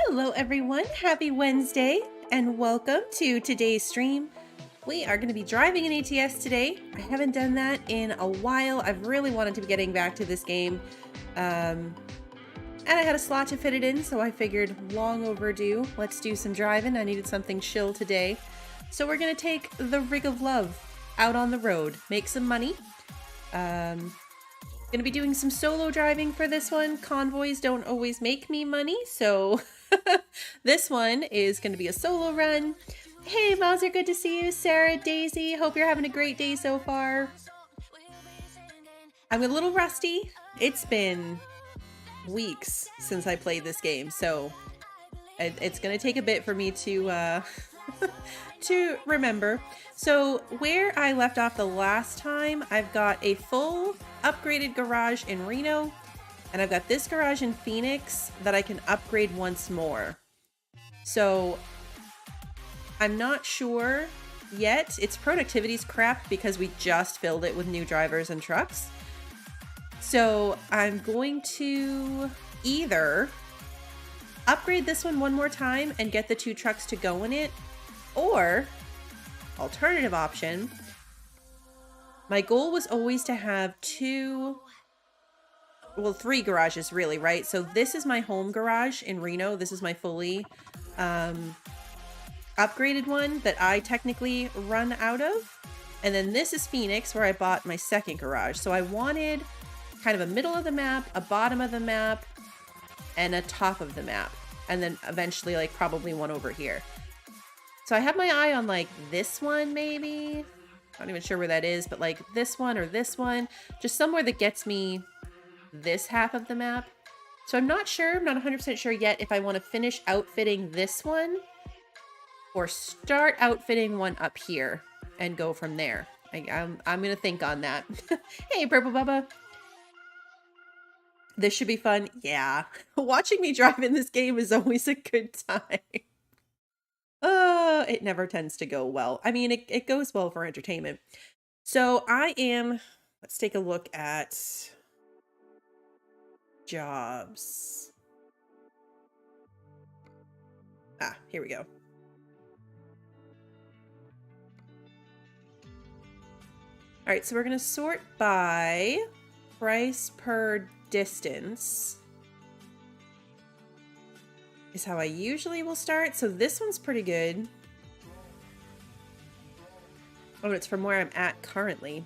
Hello everyone, happy Wednesday and welcome to today's stream. We are going to be driving an ATS today. I haven't done that in a while. I've really wanted to be getting back to this game. And I had a slot to fit it in, so I figured long overdue. Let's do some driving. I needed something chill today. So we're going to take the Rig of Love out on the road, make some money. Going to be doing some solo driving for this one. Convoys don't always make me money, so this one is going to be a solo run. Hey Mauser, good to see you. Sarah, Daisy, hope you're having a great day so far. I'm a little rusty. It's been weeks since I played this game, so it's going to take a bit for me to to remember. So where I left off the last time, I've got a full upgraded garage in Reno, and I've got this garage in Phoenix that I can upgrade once more. So I'm not sure yet. Its productivity's crap because we just filled it with new drivers and trucks. So I'm going to either upgrade this one more time and get the 2 trucks to go in it, or alternative option, my goal was always to have 3 garages really, right? So this is my home garage in Reno. This is my fully upgraded one that I technically run out of. And then this is Phoenix, where I bought my second garage. So I wanted kind of a middle of the map, a bottom of the map, and a top of the map. And then eventually like probably one over here. So I have my eye on like this one maybe. Not even sure where that is, but like this one or this one. Just somewhere that gets me this half of the map. So I'm not sure, I'm not 100% sure yet if I want to finish outfitting this one or start outfitting one up here and go from there. I'm going to think on that. Hey, Purple Bubba. This should be fun. Yeah. Watching me drive in this game is always a good time. It never tends to go well. I mean, it goes well for entertainment. So let's take a look at jobs. Here we go. All right, so we're going to sort by price per distance. Is how I usually will start. So this one's pretty good. Oh, it's from where I'm at currently.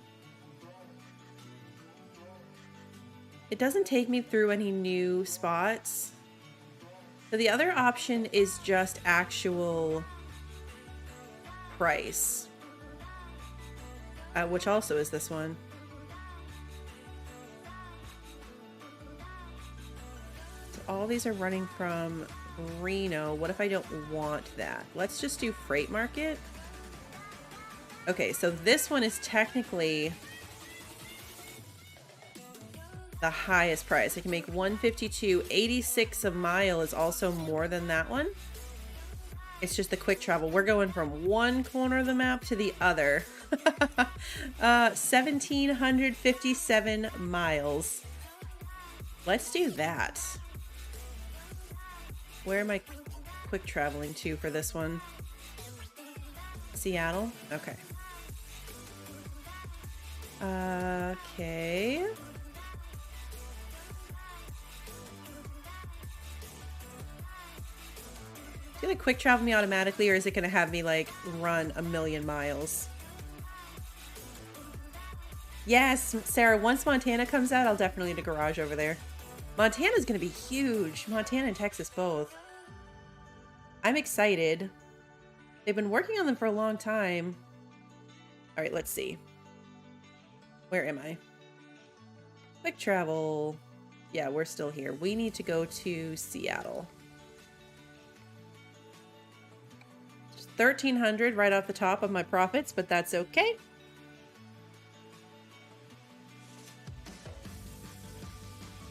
It doesn't take me through any new spots. So the other option is just actual price. Which also is this one. So all these are running from Reno. What if I don't want that? Let's just do freight market. Okay, so this one is technically the highest price. I can make 152. 86 a mile is also more than that one. It's just the quick travel. We're going from one corner of the map to the other. 1,757 miles. Let's do that. Where am I quick traveling to for this one? Seattle? Okay. Okay. Is it gonna quick travel me automatically, or is it gonna have me like run 1,000,000 miles? Yes, Sarah, once Montana comes out, I'll definitely need a garage over there. Montana's gonna be huge. Montana and Texas both. I'm excited. They've been working on them for a long time. All right, let's see. Where am I? Quick travel. Yeah, we're still here. We need to go to Seattle. 1,300 right off the top of my profits, but that's okay.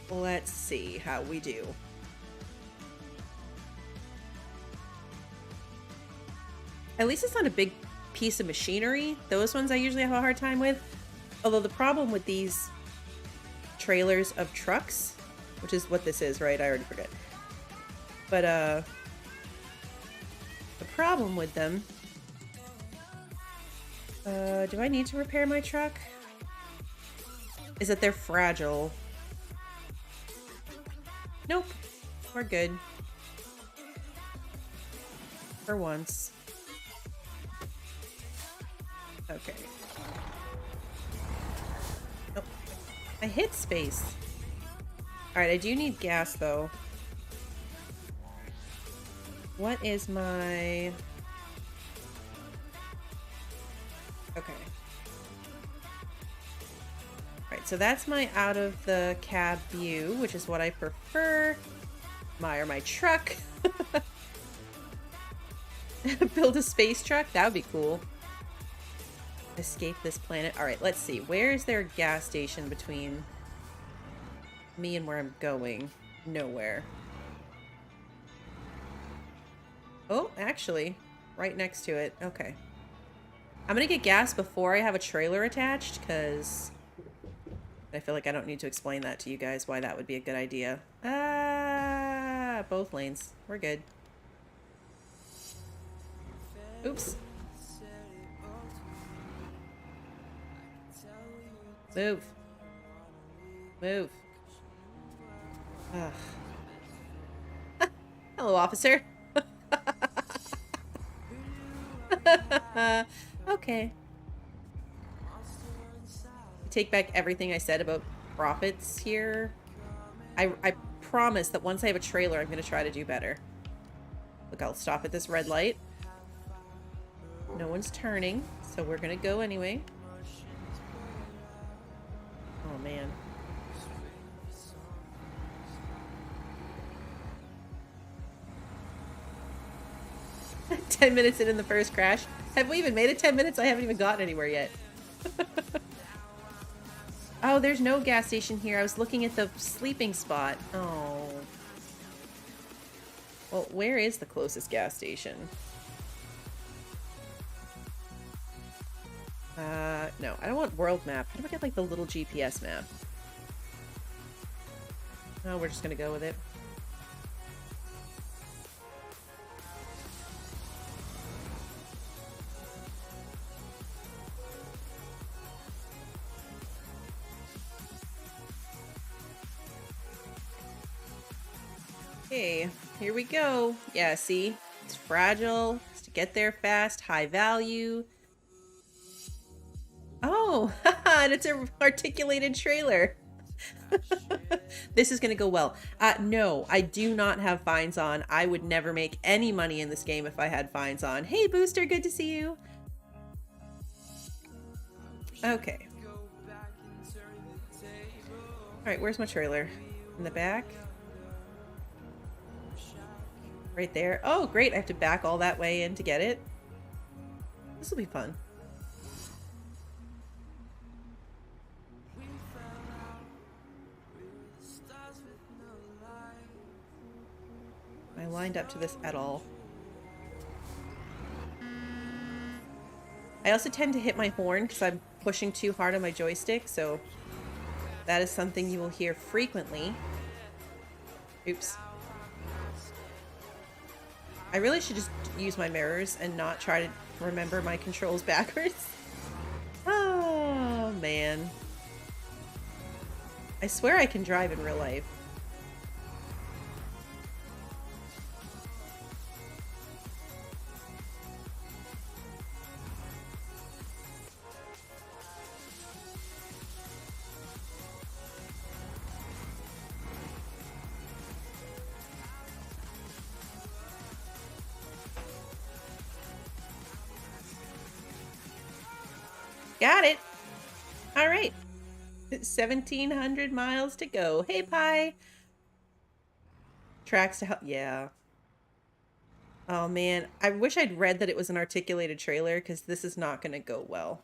Let's see how we do. At least it's not a big piece of machinery. Those ones I usually have a hard time with. Although the problem with these trailers of trucks, which is what this is, right? I already forget. But problem with them. Do I need to repair my truck? Is that they're fragile. Nope. We're good. For once. Okay. Oh, I hit space. Alright, I do need gas though. What is my... Okay. Alright, so that's my out of the cab view, which is what I prefer. My truck. Build a space truck? That would be cool. Escape this planet. Alright, let's see. Where is there a gas station between me and where I'm going? Nowhere. Oh, actually, right next to it. Okay. I'm gonna get gas before I have a trailer attached, because I feel like I don't need to explain that to you guys why that would be a good idea. Ah, both lanes. We're good. Oops. Move. Move. Ugh. Hello, officer. Okay. Take back everything I said about profits here. I promise that once I have a trailer, I'm going to try to do better. Look, I'll stop at this red light. No one's turning, so we're going to go anyway. Oh, man. "10 minutes in the first crash." Have we even made it 10 minutes? I haven't even gotten anywhere yet. Oh, there's no gas station here. I was looking at the sleeping spot. Oh. Well, where is the closest gas station? No, I don't want world map. How do I get, like, the little GPS map? Oh, we're just gonna go with it. Okay, here we go. Yeah, see? It's fragile. It's to get there fast. High value. Oh, and it's an articulated trailer. This is going to go well. No, I do not have fines on. I would never make any money in this game if I had fines on. Hey, Booster, good to see you. Okay. Alright, where's my trailer? In the back? Right there. Oh, great. I have to back all that way in to get it. This will be fun. Am I lined up to this at all? I also tend to hit my horn because I'm pushing too hard on my joystick, so that is something you will hear frequently. Oops. I really should just use my mirrors and not try to remember my controls backwards. Oh, man. I swear I can drive in real life. Got it. All right. 1,700 miles to go. Hey, Pie. Tracks to help. Yeah. Oh, man. I wish I'd read that it was an articulated trailer, because this is not going to go well.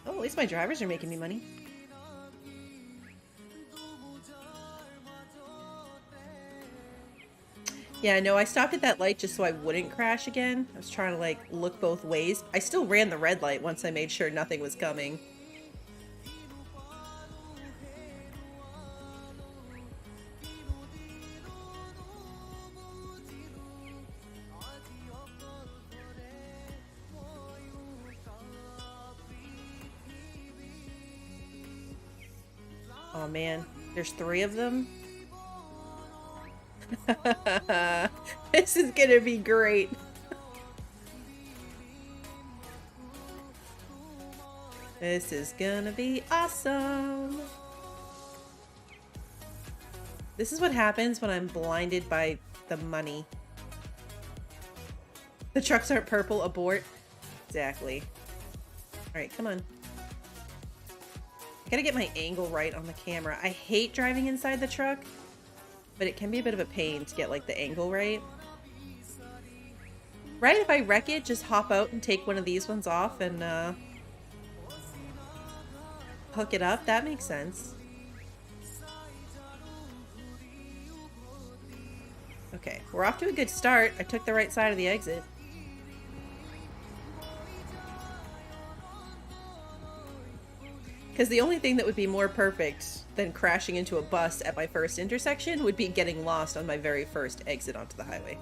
Oh, at least my drivers are making me money. Yeah, no, I stopped at that light just so I wouldn't crash again. I was trying to, like, look both ways. I still ran the red light once I made sure nothing was coming. Oh man, there's 3 of them. This is gonna be great. This is gonna be awesome. This is what happens when I'm blinded by the money. The trucks aren't purple, abort. Exactly. Alright, come on. I gotta get my angle right on the camera. I hate driving inside the truck, but it can be a bit of a pain to get like the angle right. Right, if I wreck it, just hop out and take one of these ones off and hook it up. That makes sense. Okay, we're off to a good start. I took the right side of the exit. Because the only thing that would be more perfect than crashing into a bus at my first intersection would be getting lost on my very first exit onto the highway.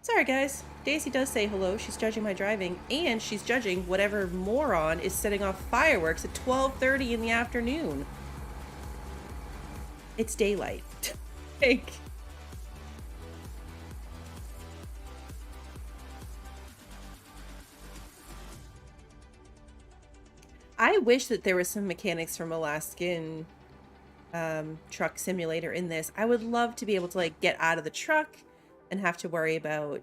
Sorry guys, Daisy does say hello. She's judging my driving, and she's judging whatever moron is setting off fireworks at 12:30 in the afternoon. It's daylight. Like, I wish that there was some mechanics from Alaskan Truck Simulator in this. I would love to be able to like get out of the truck and have to worry about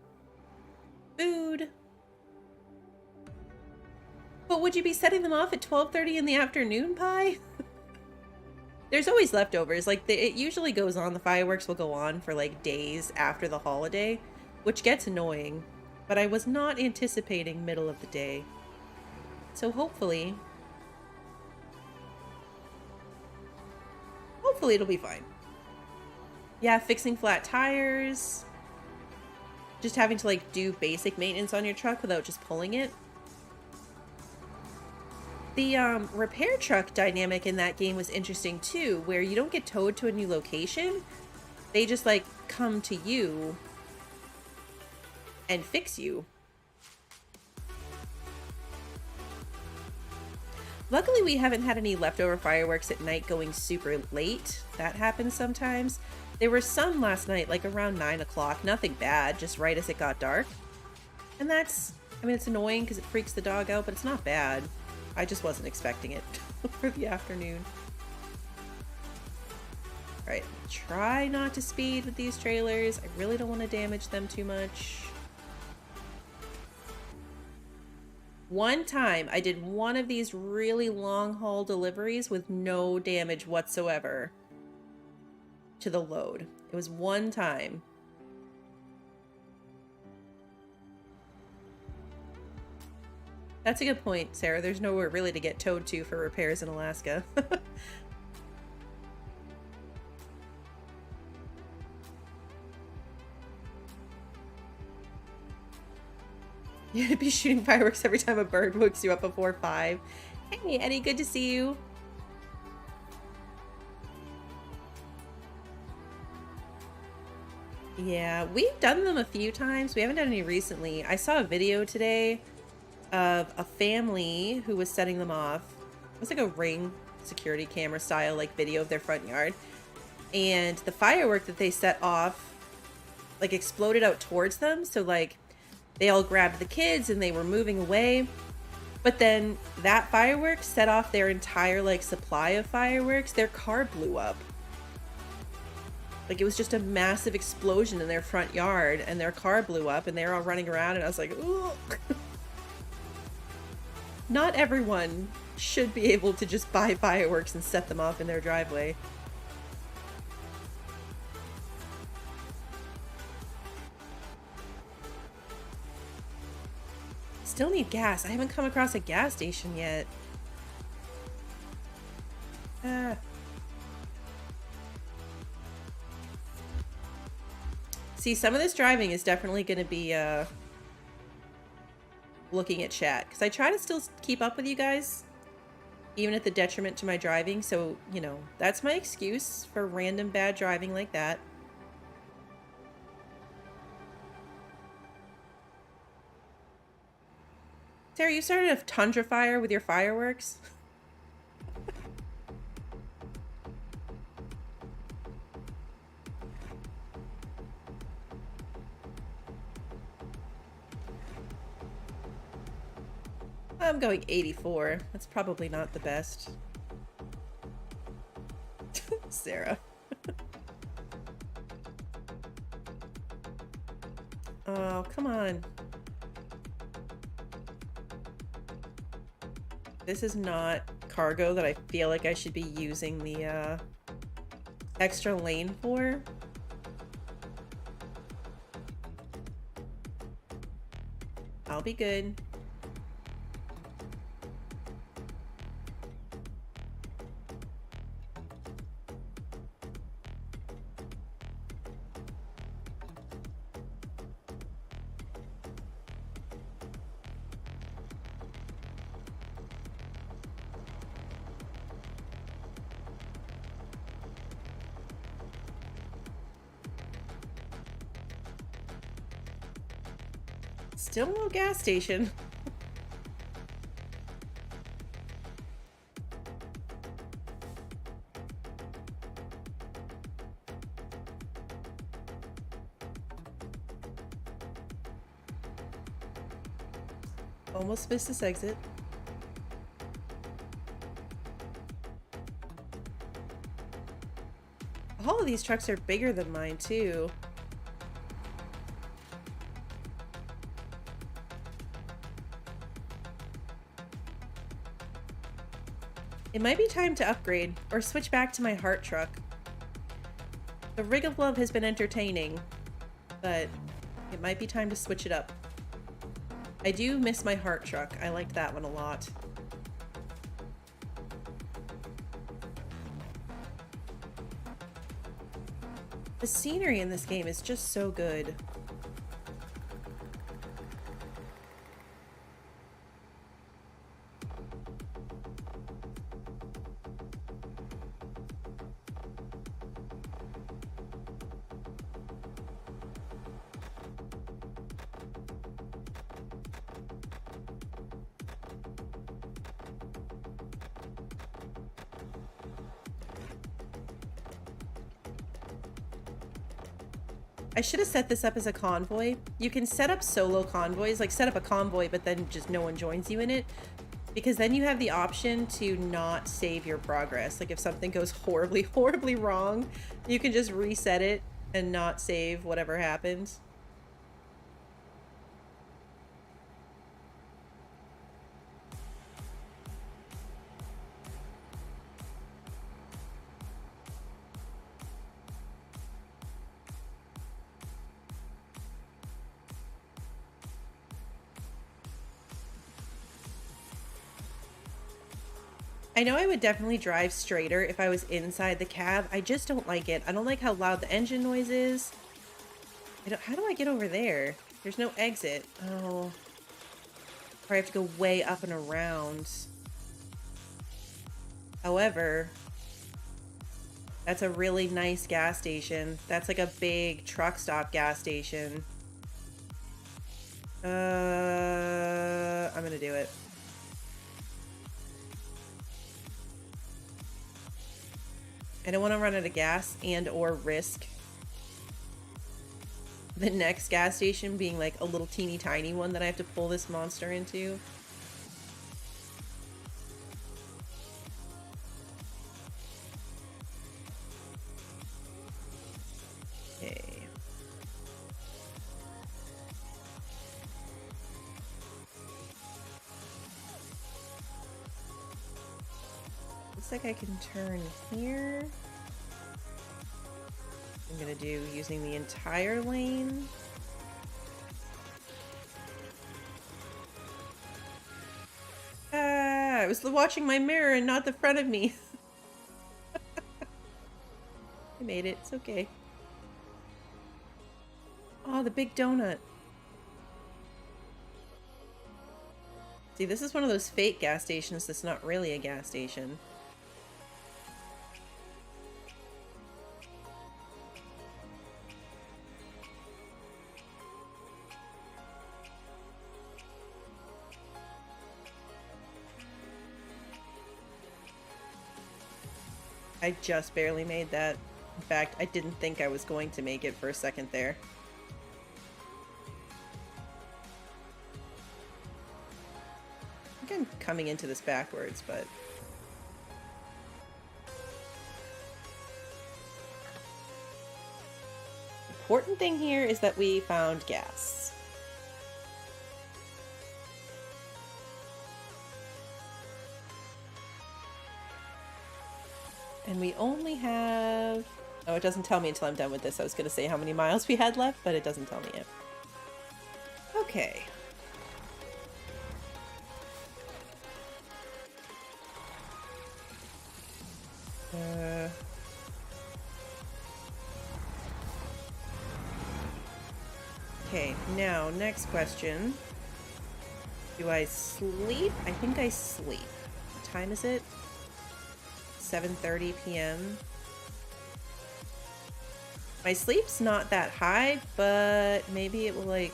food. But would you be setting them off at 12:30 in the afternoon, Pie? There's always leftovers. Like, it usually goes on. The fireworks will go on for, like, days after the holiday, which gets annoying. But I was not anticipating middle of the day. So hopefully it'll be fine. Yeah, fixing flat tires. Just having to, like, do basic maintenance on your truck without just pulling it. The repair truck dynamic in that game was interesting too, where you don't get towed to a new location. They just like come to you and fix you. Luckily, we haven't had any leftover fireworks at night going super late. That happens sometimes. There were some last night, like around 9 o'clock. Nothing bad, just right as it got dark. And that's, I mean, it's annoying because it freaks the dog out, but it's not bad. I just wasn't expecting it for the afternoon. Alright, try not to speed with these trailers. I really don't want to damage them too much. One time, I did one of these really long haul deliveries with no damage whatsoever to the load. It was one time. That's a good point, Sarah. There's nowhere really to get towed to for repairs in Alaska. You'd be shooting fireworks every time a bird wakes you up before 5. Hey, Eddie, good to see you. Yeah, we've done them a few times. We haven't done any recently. I saw a video today of a family who was setting them off. It was like a ring security camera style like video of their front yard. And the firework that they set off like exploded out towards them. So like they all grabbed the kids and they were moving away. But then that firework set off their entire like supply of fireworks. Their car blew up. Like it was just a massive explosion in their front yard and their car blew up and they were all running around and I was like, ooh. Not everyone should be able to just buy fireworks and set them off in their driveway. Still need gas. I haven't come across a gas station yet. See, some of this driving is definitely going to be looking at chat. Because I try to still keep up with you guys, even at the detriment to my driving. So, you know, that's my excuse for random bad driving like that. Sarah, you started a tundra fire with your fireworks? I'm going 84. That's probably not the best. Sarah. Oh, come on. This is not cargo that I feel like I should be using the extra lane for. I'll be good. Still no gas station. Almost missed this exit. All of these trucks are bigger than mine too. It might be time to upgrade or switch back to my heart truck. The Rig of Love has been entertaining, but it might be time to switch it up. I do miss my heart truck. I liked that one a lot. The scenery in this game is just so good. I should have set this up as a convoy. You can set up solo convoys, like set up a convoy, but then just no one joins you in it. Because then you have the option to not save your progress. Like if something goes horribly, horribly wrong, you can just reset it and not save whatever happens. I know I would definitely drive straighter if I was inside the cab. I just don't like it. I don't like how loud the engine noise is. How do I get over there? There's no exit. Oh. Or I have to go way up and around. However, that's a really nice gas station. That's like a big truck stop gas station. I'm gonna do it. I don't want to run out of gas and or risk the next gas station being like a little teeny tiny one that I have to pull this monster into. Okay. Looks like I can turn here. I'm gonna do using the entire lane. Ah, I was watching my mirror and not the front of me. I made it. It's okay. Oh, the big donut. See, this is one of those fake gas stations that's not really a gas station. I just barely made that. In fact, I didn't think I was going to make it for a second there. I think I'm coming into this backwards, but... important thing here is that we found gas. And we only have... oh, it doesn't tell me until I'm done with this. I was going to say how many miles we had left, but it doesn't tell me yet. Okay. Okay, now, next question. Do I sleep? I think I sleep. What time is it? 7:30 p.m. My sleep's not that high, but maybe it will, like,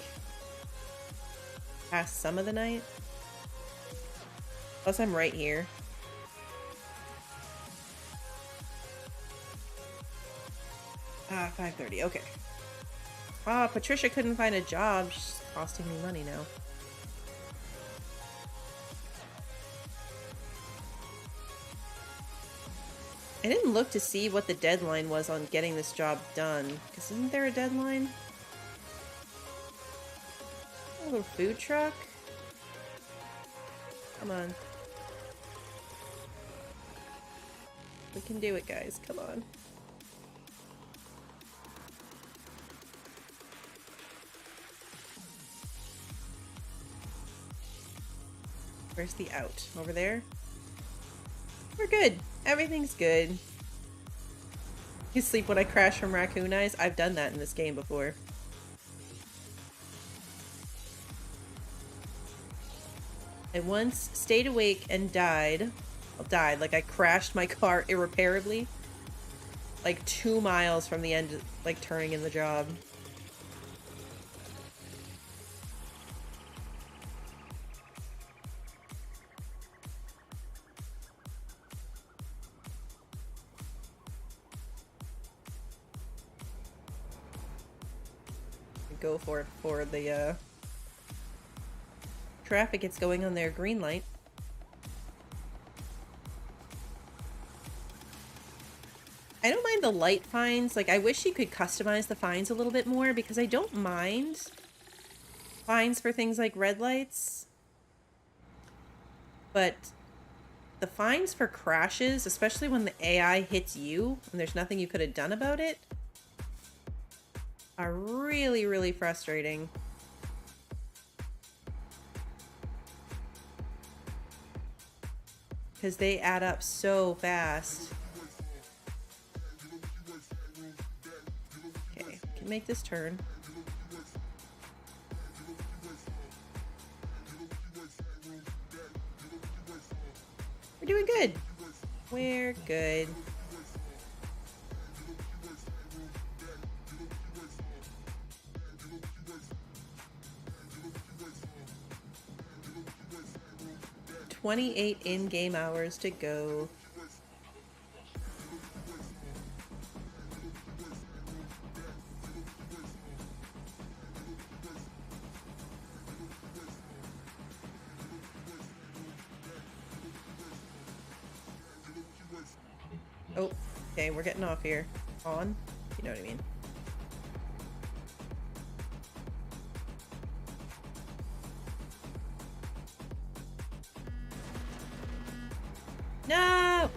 pass some of the night. Plus, I'm right here. Ah, 5:30, okay. Ah, Patricia couldn't find a job. She's costing me money now. I didn't look to see what the deadline was on getting this job done. Because isn't there a deadline? A little food truck? Come on. We can do it, guys. Come on. Where's the out? Over there? We're good. Everything's good. You sleep when I crash from raccoon eyes? I've done that in this game before. I once stayed awake and died. Well, died. Like, I crashed my car irreparably. Like, 2 miles from the end, like, turning in the job. Go for it for the traffic gets going on their green light. I don't mind the light fines. Like, I wish you could customize the fines a little bit more, because I don't mind fines for things like red lights. But the fines for crashes, especially when the AI hits you and there's nothing you could have done about it, are really, really frustrating. Because they add up so fast. Okay, can make this turn. We're doing good. We're good. $28 in-game hours to go. Oh, okay, we're getting off here. On? You know what I mean. No!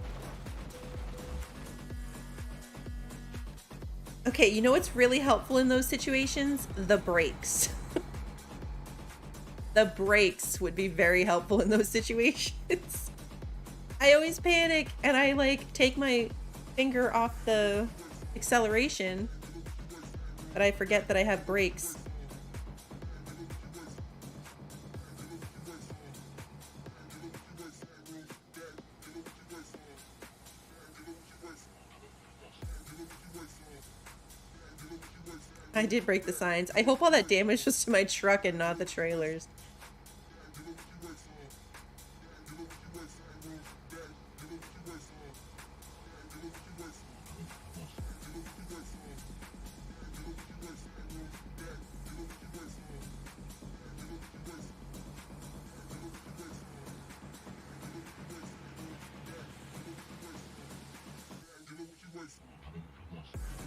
Okay, you know what's really helpful in those situations? The brakes. The brakes would be very helpful in those situations. I always panic and I like take my finger off the acceleration, but I forget that I have brakes. I did break the signs. I hope all that damage was to my truck and not the trailers.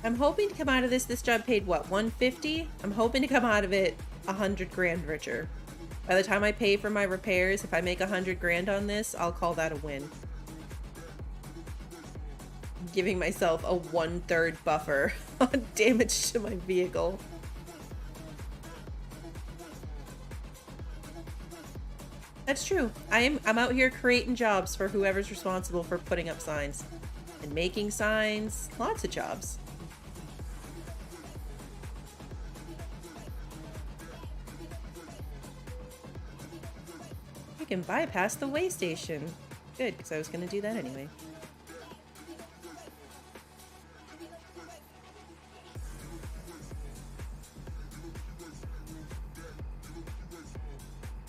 I'm hoping to come out of this. This job paid what, 150? I'm hoping to come out of it 100 grand richer. By the time I pay for my repairs, if I make 100 grand on this, I'll call that a win. I'm giving myself a 1/3 buffer on damage to my vehicle. That's true. I'm out here creating jobs for whoever's responsible for putting up signs and making signs. Lots of jobs. We can bypass the way station. Good, because I was going to do that anyway.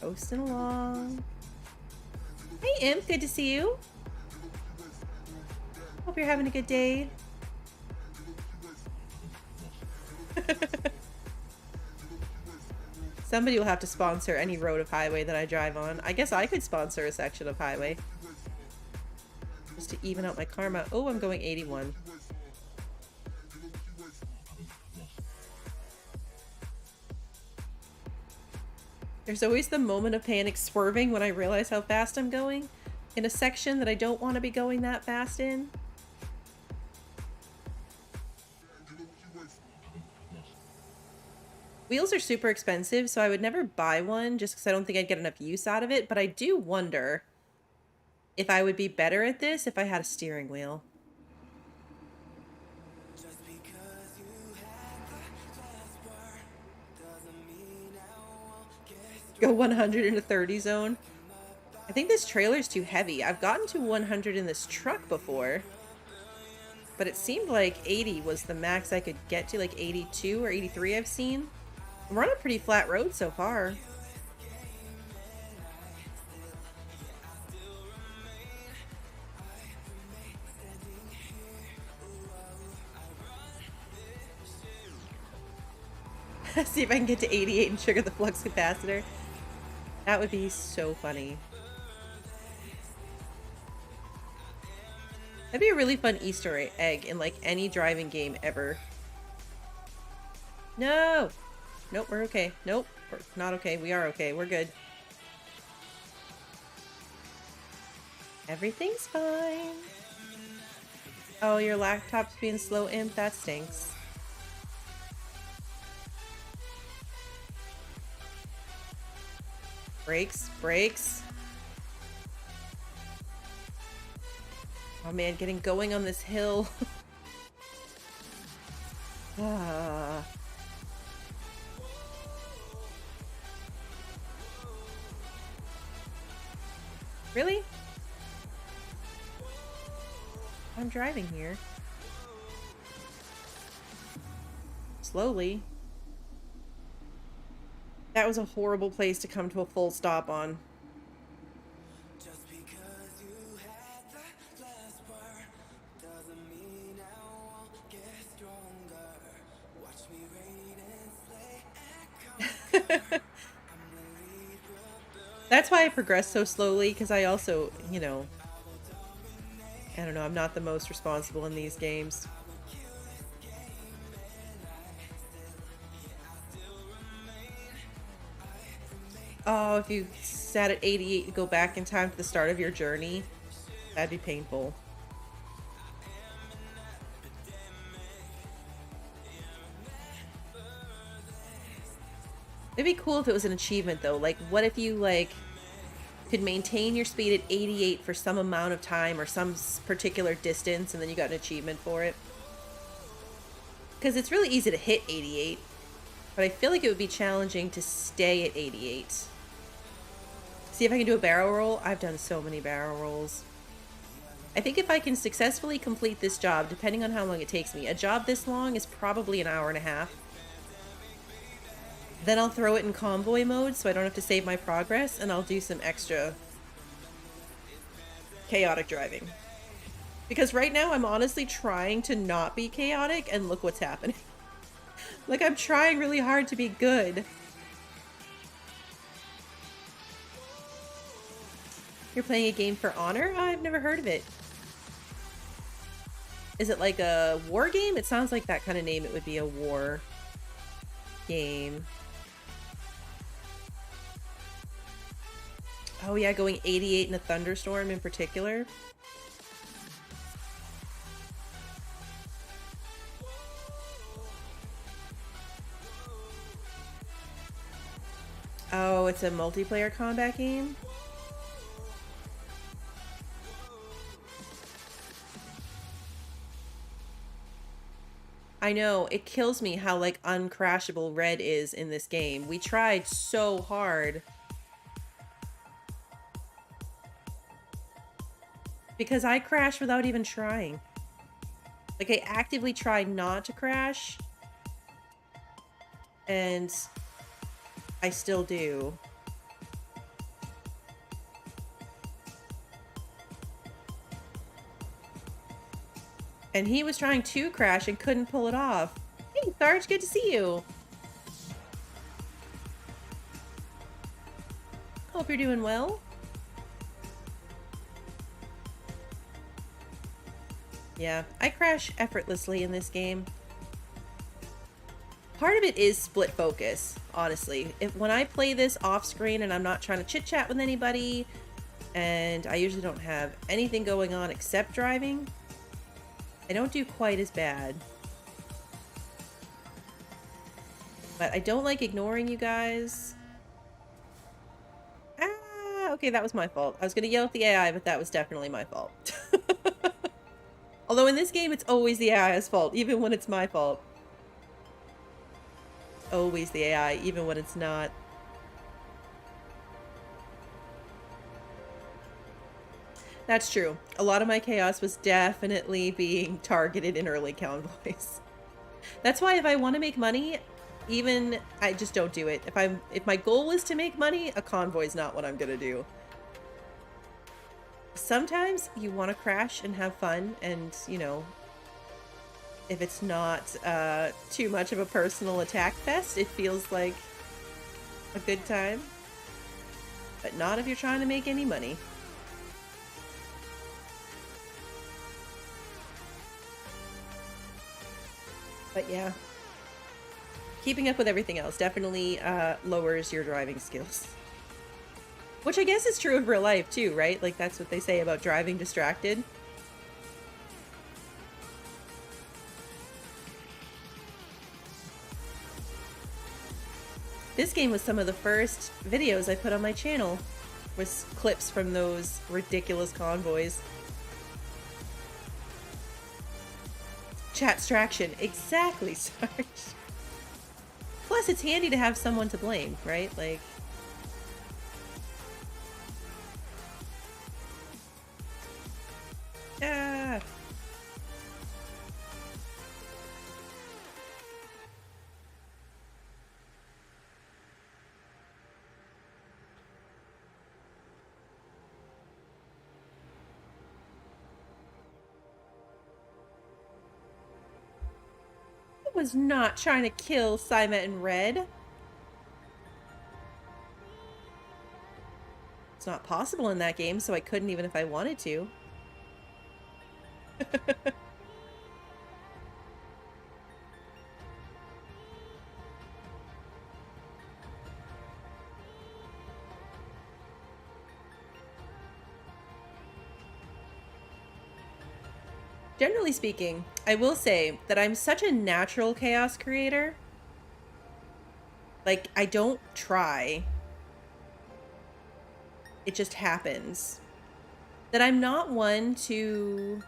Coasting along. Hey, Imp, good to see you. Hope you're having a good day. Somebody will have to sponsor any road of highway that I drive on. I guess I could sponsor a section of highway. Just to even out my karma. Oh, I'm going 81. There's always the moment of panic swerving when I realize how fast I'm going in a section that I don't want to be going that fast in. Wheels are super expensive, so I would never buy one just because I don't think I'd get enough use out of it, but I do wonder if I would be better at this if I had a steering wheel. Go 100 in a 30 zone. I think this trailer's too heavy. I've gotten to 100 in this truck before, but it seemed like 80 was the max I could get to, like 82 or 83 I've seen. We're on a pretty flat road so far. See if I can get to 88 and trigger the flux capacitor. That would be so funny. That'd be a really fun Easter egg in like any driving game ever. No! Nope, we're okay. Nope, we're not okay. We are okay. We're good. Everything's fine. Oh, your laptop's being slow, Imp? That stinks. Brakes, brakes. Oh man, getting going on this hill. Ah. Really? I'm driving here. Slowly. That was a horrible place to come to a full stop on. That's why I progress so slowly, because I also, you know, I don't know, I'm not the most responsible in these games. Oh, if you sat at 88 to go back in time to the start of your journey, that'd be painful. It'd be cool if it was an achievement, though. Like, what if you, like, could maintain your speed at 88 for some amount of time or some particular distance, and then you got an achievement for it? Because it's really easy to hit 88, but I feel like it would be challenging to stay at 88. See if I can do a barrel roll. I've done so many barrel rolls. I think if I can successfully complete this job, depending on how long it takes me, a job this long is probably an hour and a half. Then I'll throw it in convoy mode so I don't have to save my progress, and I'll do some extra chaotic driving. Because right now I'm honestly trying to not be chaotic, and look what's happening. Like, I'm trying really hard to be good. You're playing a game for honor? I've never heard of it. Is it like a war game? It sounds like that kind of name. It would be a war game. Oh yeah, going 88 in a thunderstorm in particular. Oh, it's a multiplayer combat game? I know, it kills me how, like, uncrashable Red is in this game. We tried so hard. Because I crash without even trying. Like, I actively try not to crash. And I still do. And he was trying to crash and couldn't pull it off. Hey, Sarge, good to see you. Hope you're doing well. Yeah, I crash effortlessly in this game. Part of it is split focus, honestly. When I play this off screen and I'm not trying to chit chat with anybody, and I usually don't have anything going on except driving, I don't do quite as bad. But I don't like ignoring you guys. Ah, okay, that was my fault. I was gonna yell at the AI, but that was definitely my fault. Although in this game, it's always the AI's fault, even when it's my fault. Always the AI, even when it's not. That's true. A lot of my chaos was definitely being targeted in early convoys. That's why if I want to make money, I just don't do it. If my goal is to make money, a convoy is not what I'm gonna do. Sometimes you want to crash and have fun, and you know, if it's not too much of a personal attack fest, it feels like a good time. But not if you're trying to make any money. But yeah, keeping up with everything else definitely lowers your driving skills. Which I guess is true of real life too, right? Like, that's what they say about driving distracted. This game was some of the first videos I put on my channel, with clips from those ridiculous convoys. Chatstraction, exactly, Sarge. Plus, it's handy to have someone to blame, right? Like, ah. I was not trying to kill Sima and Red. It's not possible in that game, so I couldn't even if I wanted to. Generally speaking, I will say that I'm such a natural chaos creator. Like, I don't try. It just happens. That I'm not one to,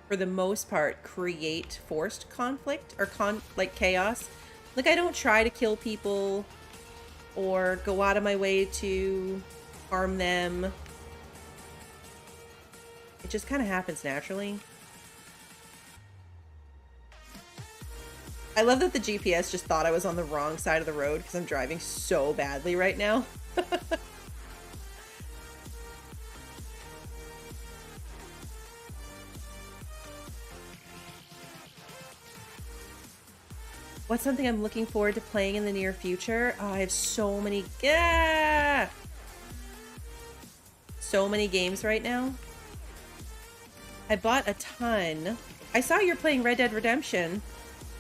for the most part, create forced conflict or like chaos. Like, I don't try to kill people or go out of my way to harm them. It just kind of happens naturally. I love that the GPS just thought I was on the wrong side of the road because I'm driving so badly right now. What's something I'm looking forward to playing in the near future? Oh, I have so many... So many games right now. I bought a ton. I saw you're playing Red Dead Redemption.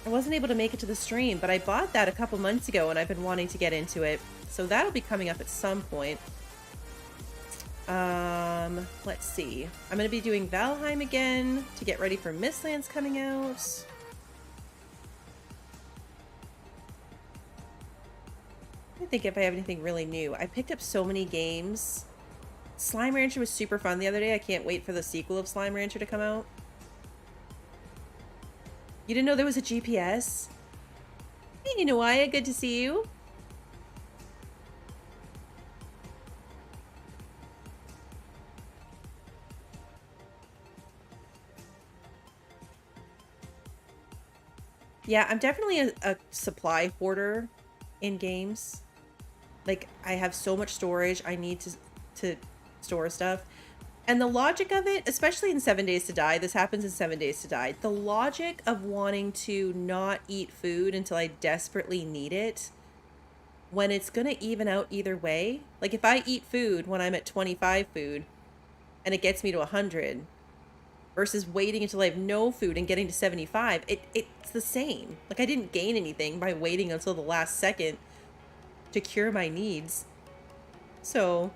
I wasn't able to make it to the stream, but I bought that a couple months ago and I've been wanting to get into it. So that'll be coming up at some point. Let's see. I'm going to be doing Valheim again to get ready for Mistlands coming out. I think if I have anything really new. I picked up so many games. Slime Rancher was super fun the other day. I can't wait for the sequel of Slime Rancher to come out. You didn't know there was a GPS? Hey, Nuaya, good to see you. Yeah, I'm definitely a supply hoarder in games. Like, I have so much storage. I need to store stuff. And the logic of it, especially in 7 Days to Die, this happens in 7 Days to Die, the logic of wanting to not eat food until I desperately need it, when it's going to even out either way. Like, if I eat food when I'm at 25 food, and it gets me to 100, versus waiting until I have no food and getting to 75, it's the same. Like, I didn't gain anything by waiting until the last second to cure my needs. So...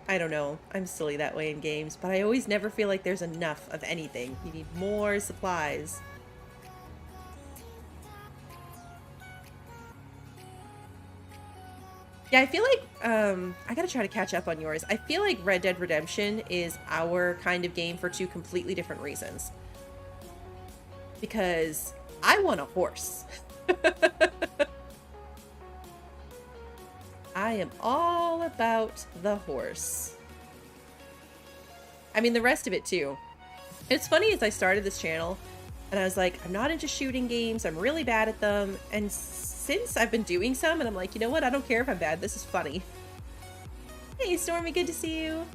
I don't know. I'm silly that way in games, but I always never feel like there's enough of anything. You need more supplies. Yeah, I feel like, I gotta try to catch up on yours. I feel like Red Dead Redemption is our kind of game for two completely different reasons. Because I want a horse. I am all about the horse. I mean, the rest of it too. It's funny, as I started this channel, and I was like, I'm not into shooting games, I'm really bad at them, and since I've been doing some, and I'm like, you know what, I don't care if I'm bad, this is funny. Hey Stormy, good to see you.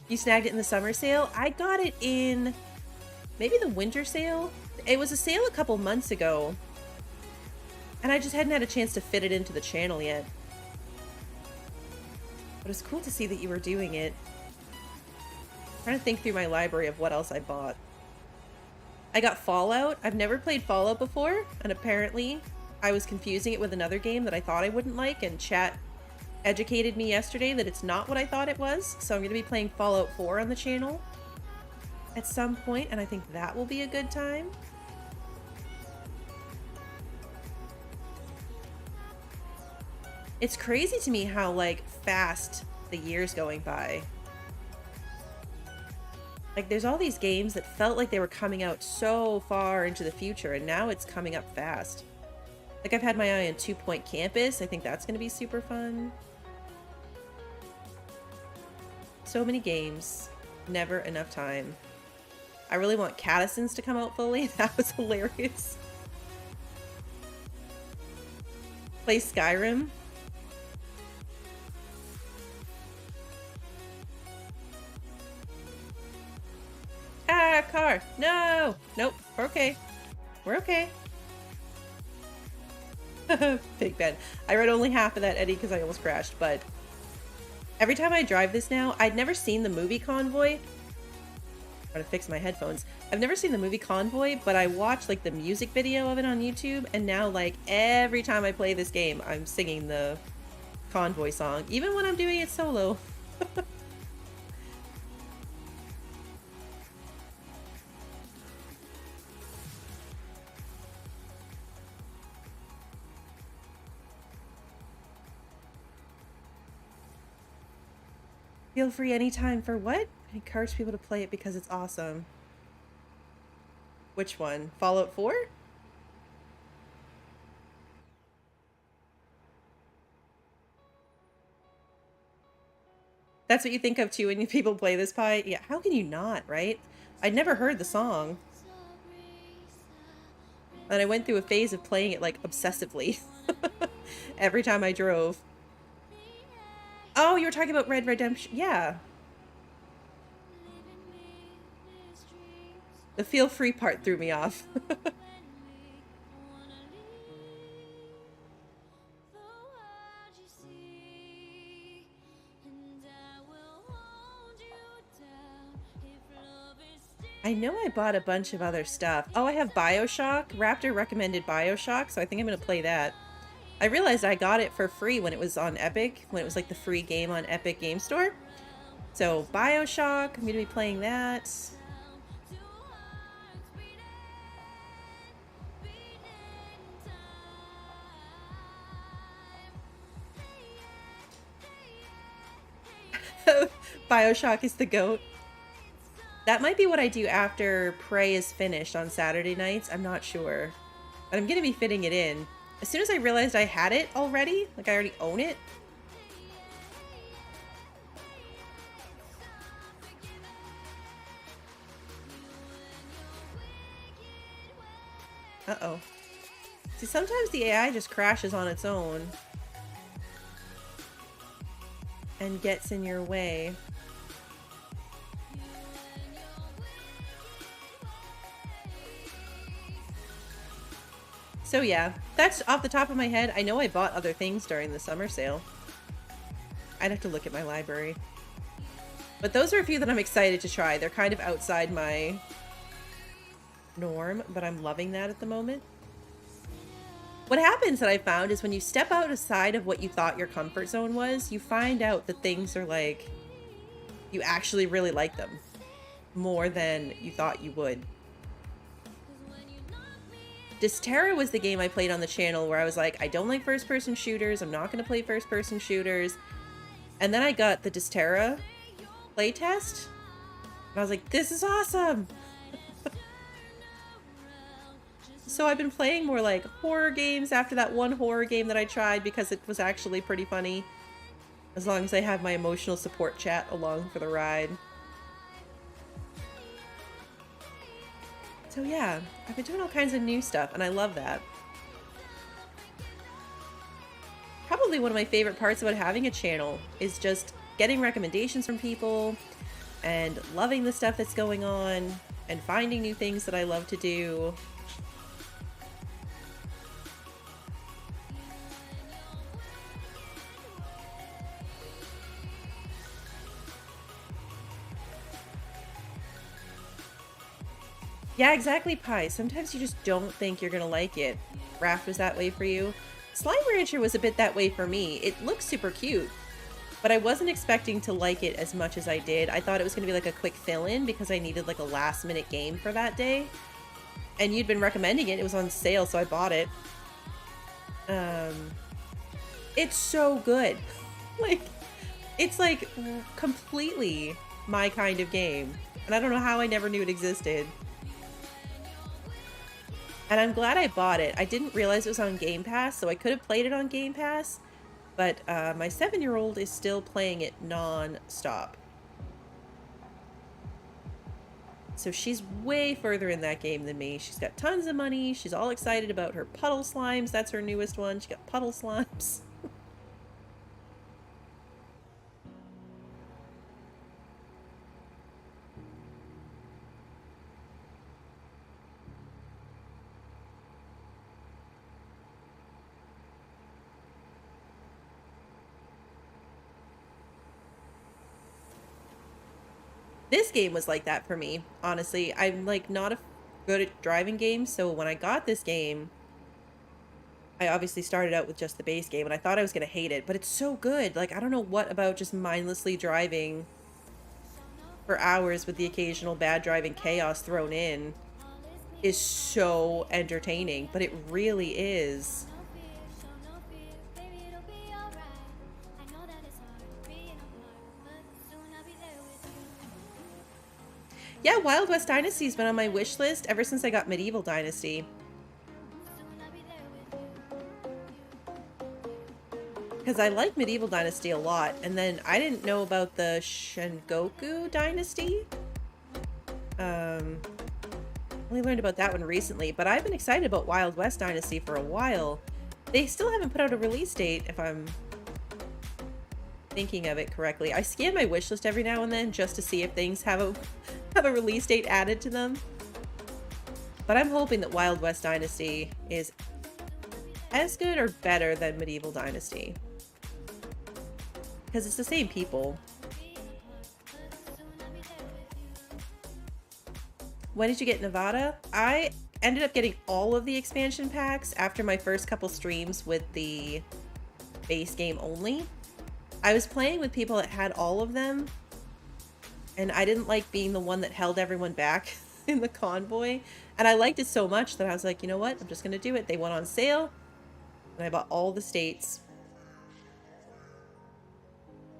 You snagged it in the summer sale? I got it in maybe the winter sale? It was a sale a couple months ago. And I just hadn't had a chance to fit it into the channel yet. But it's cool to see that you were doing it. I'm trying to think through my library of what else I bought. I got Fallout. I've never played Fallout before, and apparently I was confusing it with another game that I thought I wouldn't like, and chat educated me yesterday that it's not what I thought it was. So I'm going to be playing Fallout 4 on the channel at some point, and I think that will be a good time. It's crazy to me how, like, fast the year's going by. Like, there's all these games that felt like they were coming out so far into the future, and now it's coming up fast. Like, I've had my eye on 2 Point Campus. I think that's going to be super fun. So many games. Never enough time. I really want Cattisons to come out fully. That was hilarious. Play Skyrim. Ah, car. No. Nope. We're okay. We're okay. Big Ben. I read only half of that, Eddie, because I almost crashed, but Every time I drive this now, I'd never seen the movie Convoy. I'm trying to fix my headphones. I've never seen the movie Convoy, but I watched like the music video of it on YouTube, and now like every time I play this game, I'm singing the Convoy song, even when I'm doing it solo. Feel free anytime for what? I encourage people to play it because it's awesome. Which one? Fallout 4? That's what you think of too when people play this, Pie? Yeah, how can you not, right? I'd never heard the song. And I went through a phase of playing it like obsessively. Every time I drove. Oh, you were talking about Red Redemption. Yeah. The feel free part threw me off. I know I bought a bunch of other stuff. Oh, I have BioShock. Raptor recommended BioShock, so I think I'm going to play that. I realized I got it for free when it was on Epic, when it was like the free game on Epic Game Store. So BioShock, I'm going to be playing that. BioShock is the GOAT. That might be what I do after Prey is finished on Saturday nights. I'm not sure. But I'm going to be fitting it in. As soon as I realized I had it already, like I already own it. Uh-oh. See, sometimes the AI just crashes on its own. And gets in your way. So yeah, that's off the top of my head. I know I bought other things during the summer sale. I'd have to look at my library. But those are a few that I'm excited to try. They're kind of outside my norm, but I'm loving that at the moment. What happens that I found is when you step outside of what you thought your comfort zone was, you find out that things are like, you actually really like them more than you thought you would. Dysterra was the game I played on the channel where I was like, I don't like first-person shooters. I'm not going to play first-person shooters. And then I got the Dysterra playtest. And I was like, this is awesome. So I've been playing more like horror games after that one horror game that I tried because it was actually pretty funny. As long as I have my emotional support chat along for the ride. So yeah, I've been doing all kinds of new stuff, and I love that. Probably one of my favorite parts about having a channel is just getting recommendations from people and loving the stuff that's going on and finding new things that I love to do. Yeah, exactly, Pie. Sometimes you just don't think you're gonna like it. Raft was that way for you. Slime Rancher was a bit that way for me. It looks super cute, but I wasn't expecting to like it as much as I did. I thought it was gonna be like a quick fill-in because I needed like a last-minute game for that day. And you'd been recommending it. It was on sale, so I bought it. It's so good. Like, it's like completely my kind of game. And I don't know how I never knew it existed. And I'm glad I bought it. I didn't realize it was on Game Pass, so I could have played it on Game Pass. But my 7-year-old is still playing it non-stop. So she's way further in that game than me. She's got tons of money. She's all excited about her puddle slimes. That's her newest one. She got puddle slimes. This game was like that for me, honestly. I'm like not good at driving games, so when I got this game, I obviously started out with just the base game and I thought I was going to hate it, but it's so good. Like, I don't know what about just mindlessly driving for hours with the occasional bad driving chaos thrown in is so entertaining, but it really is. Yeah, Wild West Dynasty's been on my wish list ever since I got Medieval Dynasty. Because I like Medieval Dynasty a lot, and then I didn't know about the Sengoku Dynasty. Only learned about that one recently, but I've been excited about Wild West Dynasty for a while. They still haven't put out a release date, if I'm thinking of it correctly. I scan my wish list every now and then just to see if things have a release date added to them. But I'm hoping that Wild West Dynasty is as good or better than Medieval Dynasty. Because it's the same people. When did you get Nevada? I ended up getting all of the expansion packs after my first couple streams with the base game only. I was playing with people that had all of them, and I didn't like being the one that held everyone back in the convoy. And I liked it so much that I was like, you know what? I'm just going to do it. They went on sale, and I bought all the states.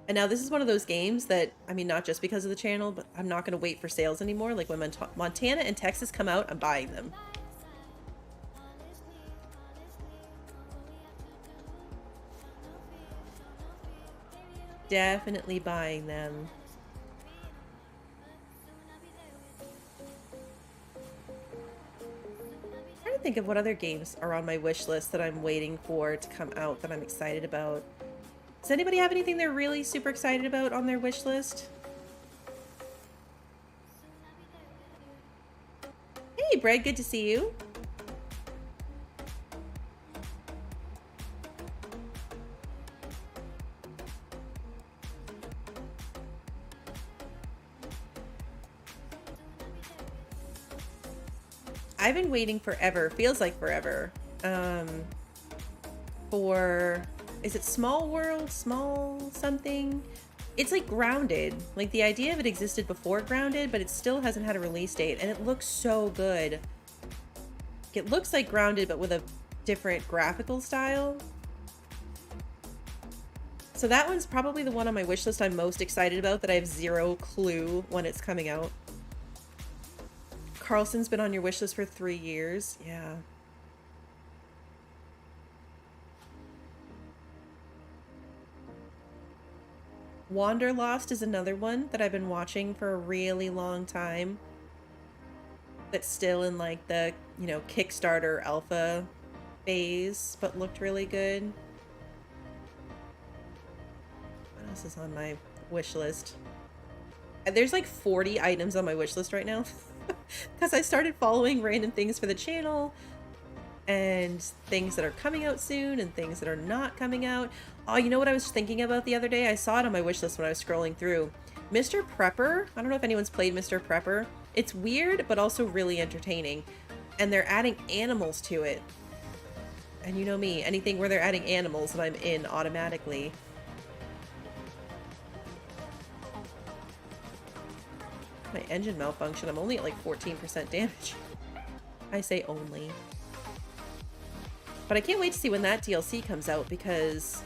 And now this is one of those games that, I mean, not just because of the channel, but I'm not going to wait for sales anymore. Like when Montana and Texas come out, I'm buying them. Definitely buying them. I'm trying to think of what other games are on my wish list that I'm waiting for to come out that I'm excited about. Does anybody have anything they're really super excited about on their wish list? Hey, Brad, good to see you. I've been waiting forever, feels like forever, for... Is it Small World? Small something? It's like Grounded. Like the idea of it existed before Grounded, but it still hasn't had a release date, and it looks so good. It looks like Grounded, but with a different graphical style. So that one's probably the one on my wish list I'm most excited about that I have zero clue when it's coming out. Carlson's been on your wish list for 3 years. Yeah. Wanderlost is another one that I've been watching for a really long time. That's still in like the, you know, Kickstarter alpha phase, but looked really good. What else is on my wish list? There's like 40 items on my wish list right now. Because I started following random things for the channel. And things that are coming out soon and things that are not coming out. Oh, you know what I was thinking about the other day? I saw it on my wish list when I was scrolling through. Mr. Prepper. I don't know if anyone's played Mr. Prepper. It's weird, but also really entertaining. And they're adding animals to it. And you know me, anything where they're adding animals and I'm in automatically. My engine malfunction. I'm only at like 14% damage. I say only. But I can't wait to see when that DLC comes out because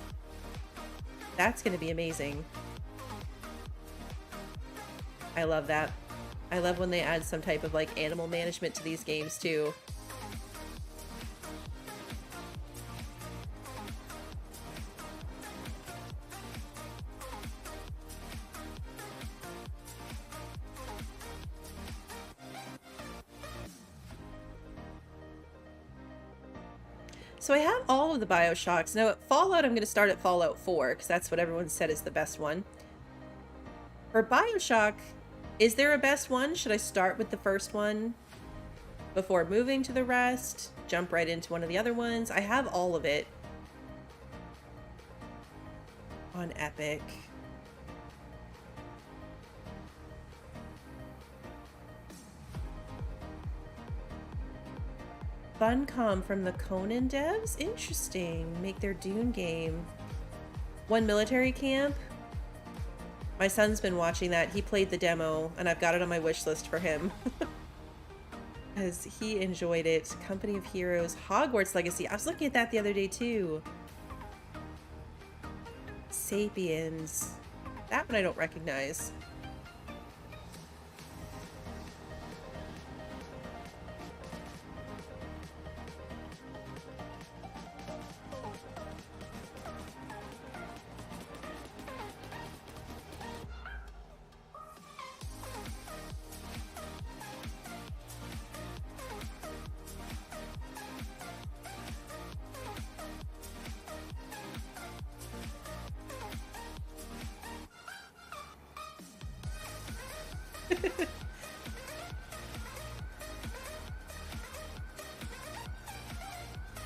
that's going to be amazing. I love that. I love when they add some type of like animal management to these games too. So I have all of the Bioshocks. Now at Fallout, I'm going to start at Fallout 4 because that's what everyone said is the best one. For Bioshock, is there a best one? Should I start with the first one before moving to the rest? Jump right into one of the other ones? I have all of it on Epic. Funcom from the Conan devs? Interesting. Make their Dune game. One military camp? My son's been watching that. He played the demo, and I've got it on my wish list for him. Because he enjoyed it. Company of Heroes. Hogwarts Legacy. I was looking at that the other day, too. Sapiens. That one I don't recognize.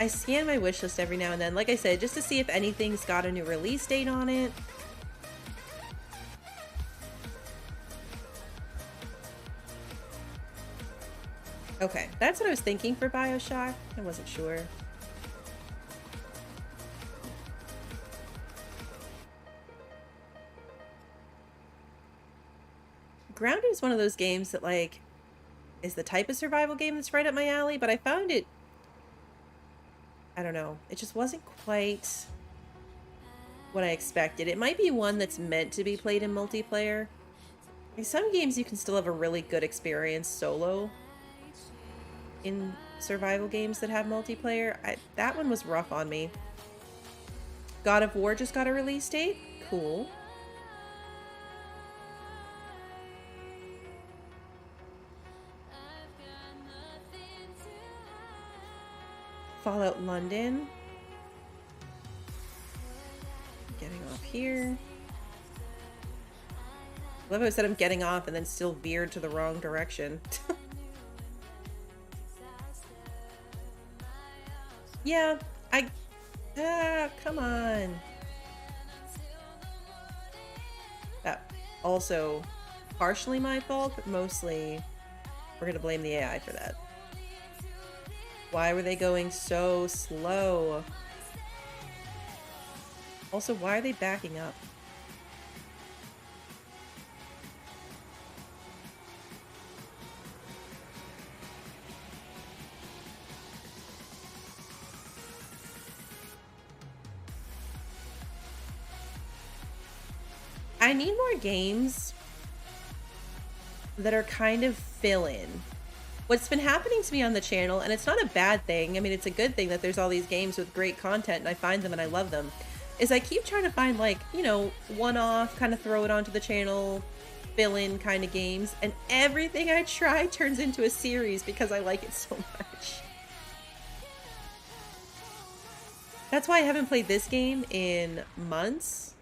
I scan my wish list every now and then, like I said, just to see if anything's got a new release date on it. Okay, that's what I was thinking for BioShock. I wasn't sure. Grounded is one of those games that, like, is the type of survival game that's right up my alley, but I found it, I don't know, it just wasn't quite what I expected. It might be one that's meant to be played in multiplayer. In some games you can still have a really good experience solo in survival games that have multiplayer. That one was rough on me. God of War just got a release date? Cool. Fallout London. Getting off here. Love how I said I'm getting off and then still veered to the wrong direction. Yeah, come on. That also partially my fault, but mostly we're gonna blame the AI for that. Why were they going so slow? Also, why are they backing up? I need more games that are kind of fill-in. What's been happening to me on the channel, and it's not a bad thing, I mean, it's a good thing that there's all these games with great content and I find them and I love them, is I keep trying to find, like, you know, one-off, kind of throw it onto the channel, fill-in kind of games, and everything I try turns into a series because I like it so much. That's why I haven't played this game in months.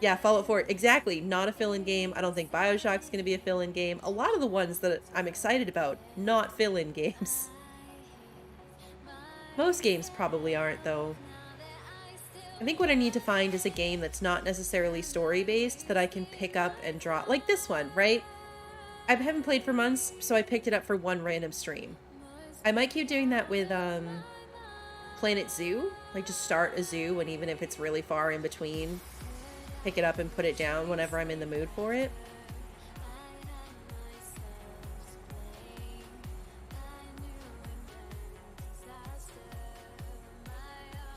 Yeah, Fallout 4, exactly, not a fill-in game. I don't think BioShock's going to be a fill-in game. A lot of the ones that I'm excited about, not fill-in games. Most games probably aren't, though. I think what I need to find is a game that's not necessarily story-based that I can pick up and drop. Like this one, right? I haven't played for months, so I picked it up for one random stream. I might keep doing that with Planet Zoo. Like, just start a zoo, and even if it's really far in between, pick it up and put it down whenever I'm in the mood for it.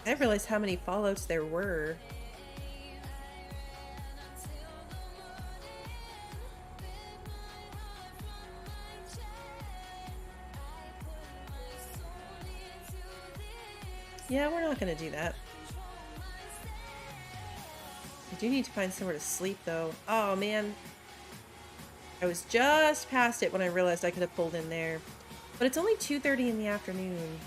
I didn't realize how many Fallouts there were. Yeah, we're not gonna do that. I do need to find somewhere to sleep, though. Oh, man. I was just past it when I realized I could have pulled in there. But it's only 2:30 in the afternoon.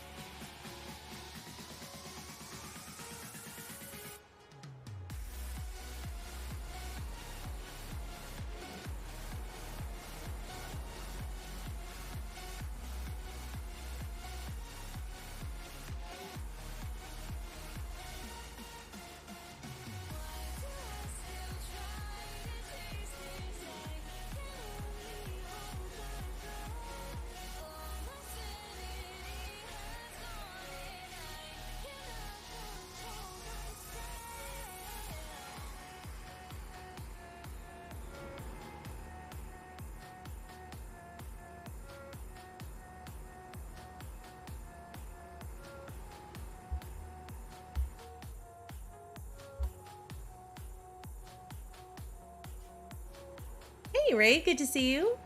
Ray, good to see you.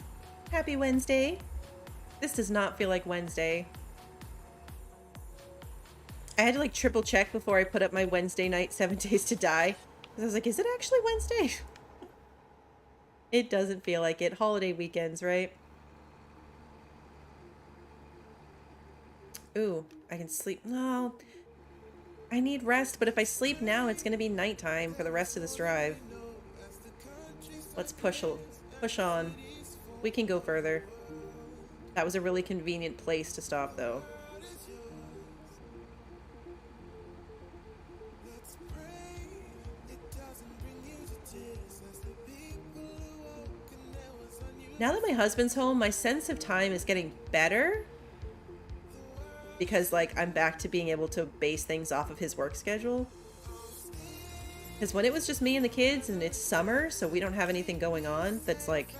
Happy Wednesday. This does not feel like Wednesday. I had to like triple check before I put up my Wednesday night 7 Days to Die. I was like, is it actually Wednesday? It doesn't feel like it. Holiday weekends, right? Ooh, I can sleep. No, I need rest, but if I sleep now, it's going to be nighttime for the rest of this drive. Let's push on. We can go further. That was a really convenient place to stop, though. Now that my husband's home, my sense of time is getting better. Because, like, I'm back to being able to base things off of his work schedule. Because when it was just me and the kids, and it's summer, so we don't have anything going on that's, like,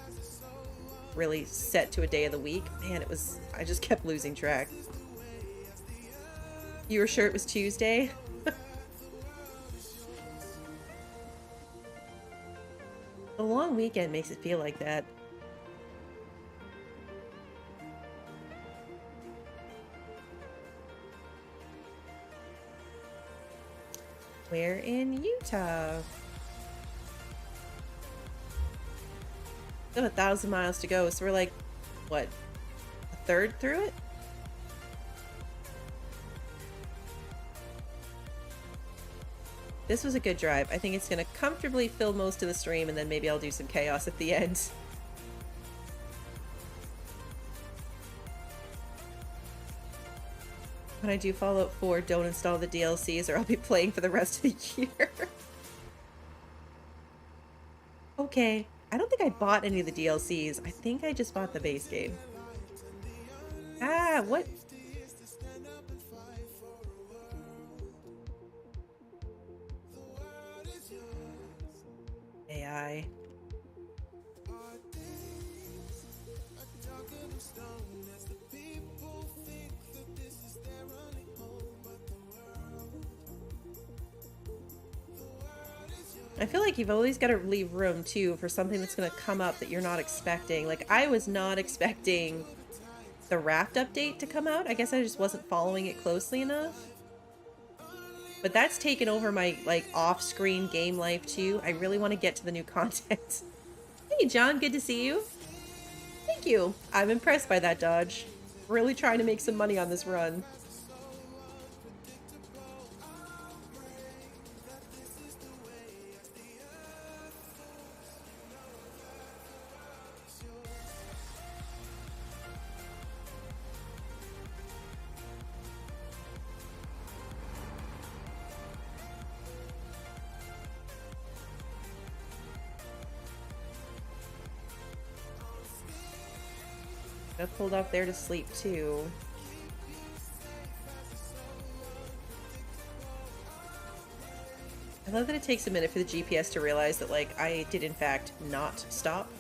really set to a day of the week. Man, I just kept losing track. You were sure it was Tuesday? The long weekend makes it feel like that. We're in Utah. Still 1,000 miles to go, so we're like, what, a third through it? This was a good drive. I think it's going to comfortably fill most of the stream, and then maybe I'll do some chaos at the end. When I do Fallout 4, don't install the DLCs or I'll be playing for the rest of the year. Okay, I don't think I bought any of the DLCs. I think I just bought the base game. Ah, what? AI. I feel like you've always got to leave room, too, for something that's going to come up that you're not expecting. Like, I was not expecting the Raft update to come out. I guess I just wasn't following it closely enough. But that's taken over my, like, off-screen game life, too. I really want to get to the new content. Hey, John, good to see you. Thank you. I'm impressed by that dodge. Really trying to make some money on this run. I pulled off there to sleep too. I love that it takes a minute for the GPS to realize that, like, I did in fact not stop.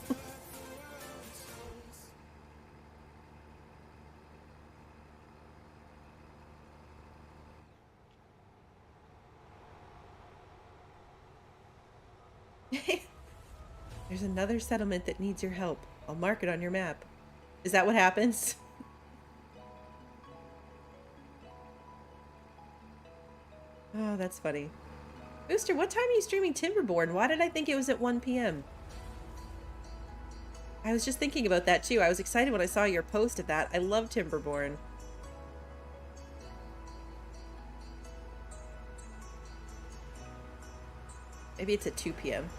There's another settlement that needs your help. I'll mark it on your map. Is that what happens? Oh, that's funny. Booster, what time are you streaming Timberborn? Why did I think it was at 1 p.m.? I was just thinking about that too. I was excited when I saw your post at that. I love Timberborn. Maybe it's at 2 p.m.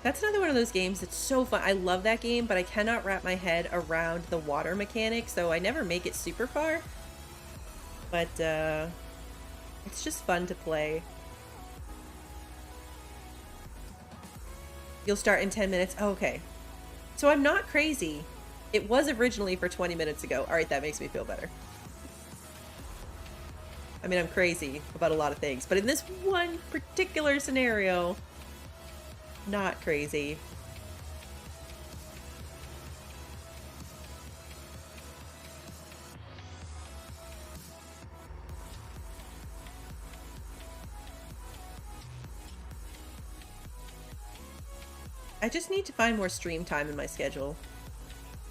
That's another one of those games that's so fun. I love that game, but I cannot wrap my head around the water mechanic, so I never make it super far. But, it's just fun to play. You'll start in 10 minutes? Oh, okay. So I'm not crazy. It was originally for 20 minutes ago. Alright, that makes me feel better. I mean, I'm crazy about a lot of things, but in this one particular scenario, not crazy. I just need to find more stream time in my schedule.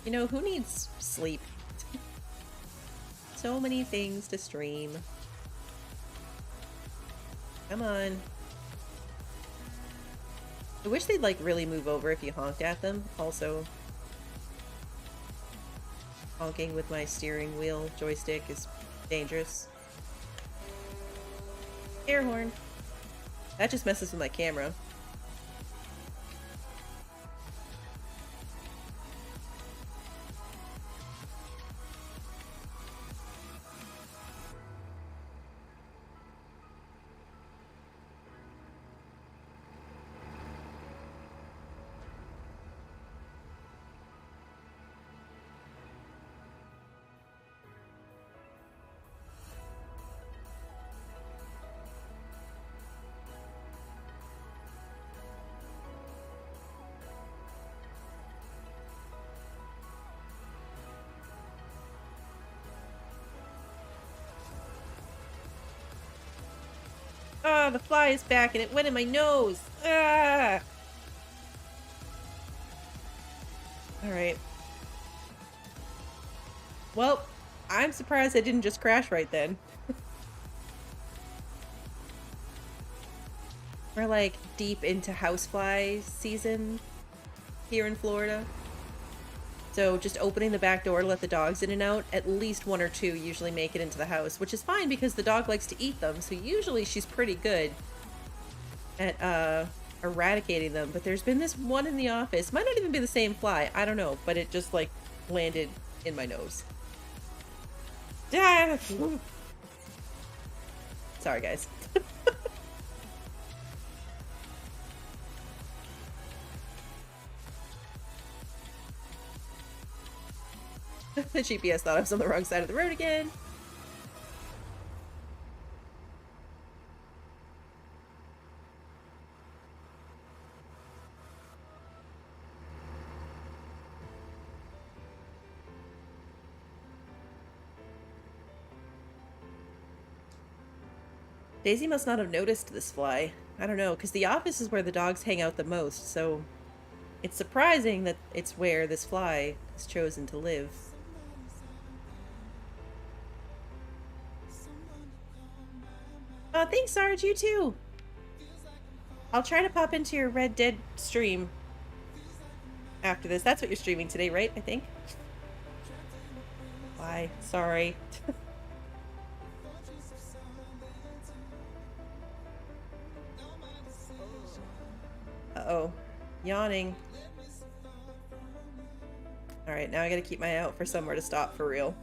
You know, who needs sleep? So many things to stream. Come on. I wish they'd like really move over if you honked at them. Also, honking with my steering wheel joystick is dangerous. Air horn. That just messes with my camera. Ah, the fly is back and it went in my nose. Ah! Alright. Well, I'm surprised I didn't just crash right then. We're like deep into housefly season here in Florida. So just opening the back door to let the dogs in and out, at least one or two usually make it into the house, which is fine because the dog likes to eat them. So usually she's pretty good at eradicating them. But there's been this one in the office, might not even be the same fly, I don't know, but it just like landed in my nose. Ah! Sorry guys. The GPS thought I was on the wrong side of the road again. Daisy must not have noticed this fly. I don't know, because the office is where the dogs hang out the most, so it's surprising that it's where this fly has chosen to live. Oh, thanks, Sarge. You too. I'll try to pop into your Red Dead stream after this. That's what you're streaming today, right? I think. Bye. Sorry. Uh-oh. Yawning. Alright, now I gotta keep my eye out for somewhere to stop for real.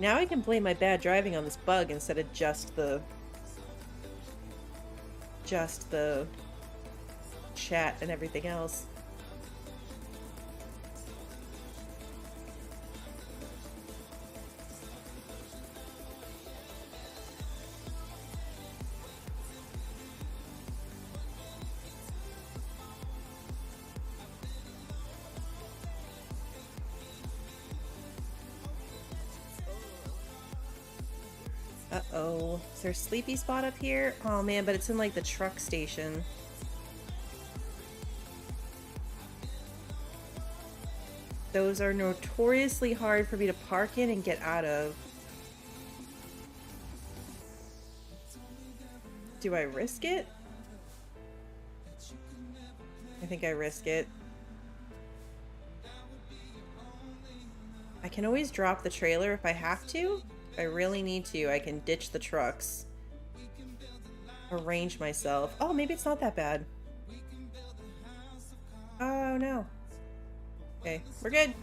Now I can blame my bad driving on this bug instead of just the chat and everything else. Uh-oh. Is there a sleepy spot up here? Oh man, but it's in like the truck station. Those are notoriously hard for me to park in and get out of. Do I risk it? I think I risk it. I can always drop the trailer if I have to. If I really need to, I can ditch the trucks. Arrange myself. Oh, maybe it's not that bad. Oh, no. Okay, we're good.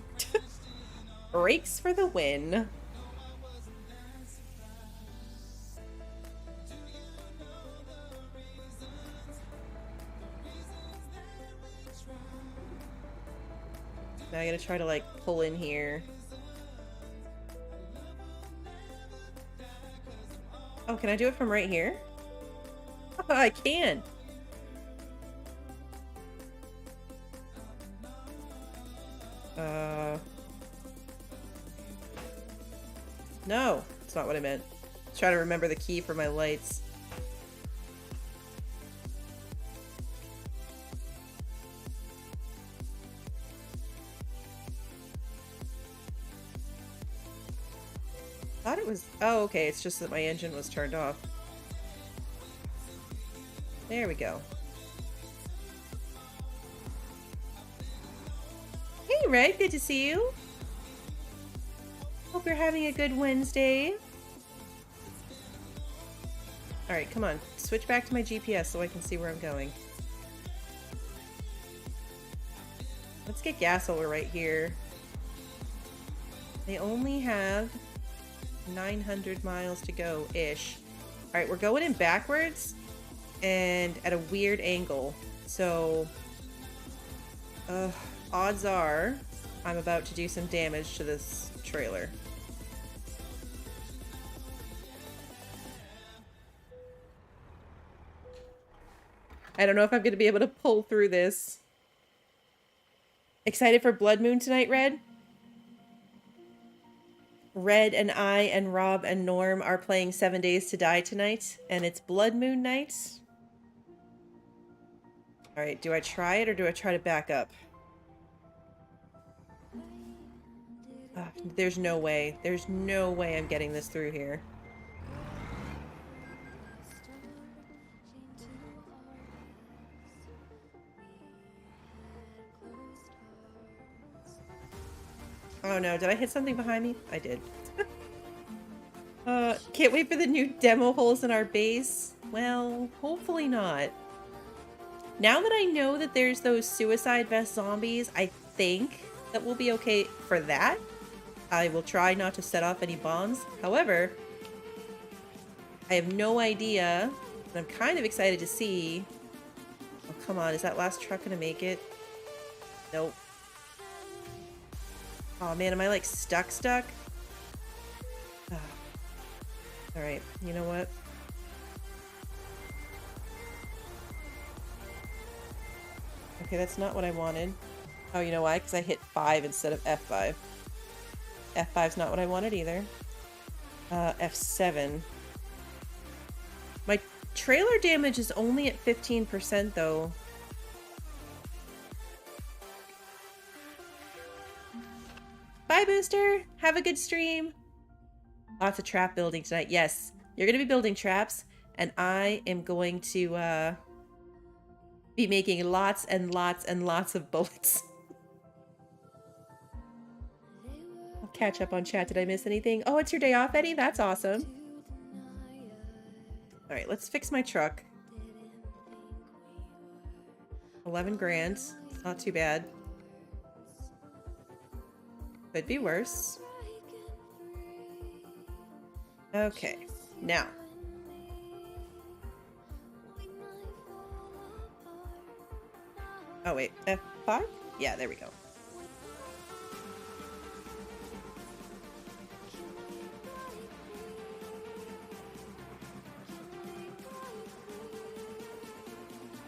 Brakes for the win. Now I gotta try to, like, pull in here. Oh, can I do it from right here? Oh, I can. No, that's not what I meant. Try to remember the key for my lights. Thought it was... Oh, okay, it's just that my engine was turned off. There we go. Hey, Red, good to see you. Hope you're having a good Wednesday. Alright, come on. Switch back to my GPS so I can see where I'm going. Let's get gas over right here. They only have 900 miles to go-ish. Alright, we're going in backwards and at a weird angle. So, odds are I'm about to do some damage to this trailer. I don't know if I'm going to be able to pull through this. Excited for Blood Moon tonight, Red? Red and I and Rob and Norm are playing 7 Days to Die tonight, and it's Blood Moon night. Alright, do I try it or do I try to back up? There's no way. There's no way I'm getting this through here. Oh no, did I hit something behind me? I did. Can't wait for the new demo holes in our base. Well, hopefully not. Now that I know that there's those suicide vest zombies, I think that we'll be okay for that. I will try not to set off any bombs. However, I have no idea, and I'm kind of excited to see... Oh, come on, is that last truck gonna make it? Nope. Oh man, am I like stuck? Oh. Alright, you know what? Okay, that's not what I wanted. Oh, you know why? Because I hit 5 instead of F5. F5's not what I wanted either. F7. My trailer damage is only at 15% though. Bye, Booster! Have a good stream! Lots of trap building tonight. Yes, you're going to be building traps, and I am going to be making lots and lots and lots of bullets. I'll catch up on chat. Did I miss anything? Oh, it's your day off, Eddie? That's awesome. Alright, let's fix my truck. 11 grand. Not too bad. Could be worse. Okay, now. Oh wait, F5? Yeah, there we go.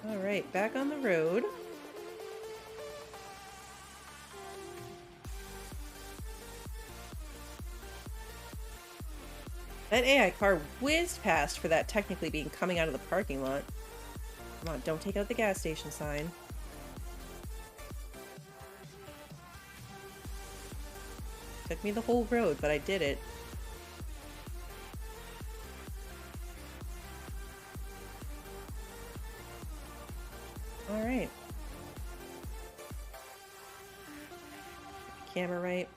Alright, back on the road. That AI car whizzed past for that technically being coming out of the parking lot. Come on, don't take out the gas station sign. Took me the whole road, but I did it. Alright. Camera right.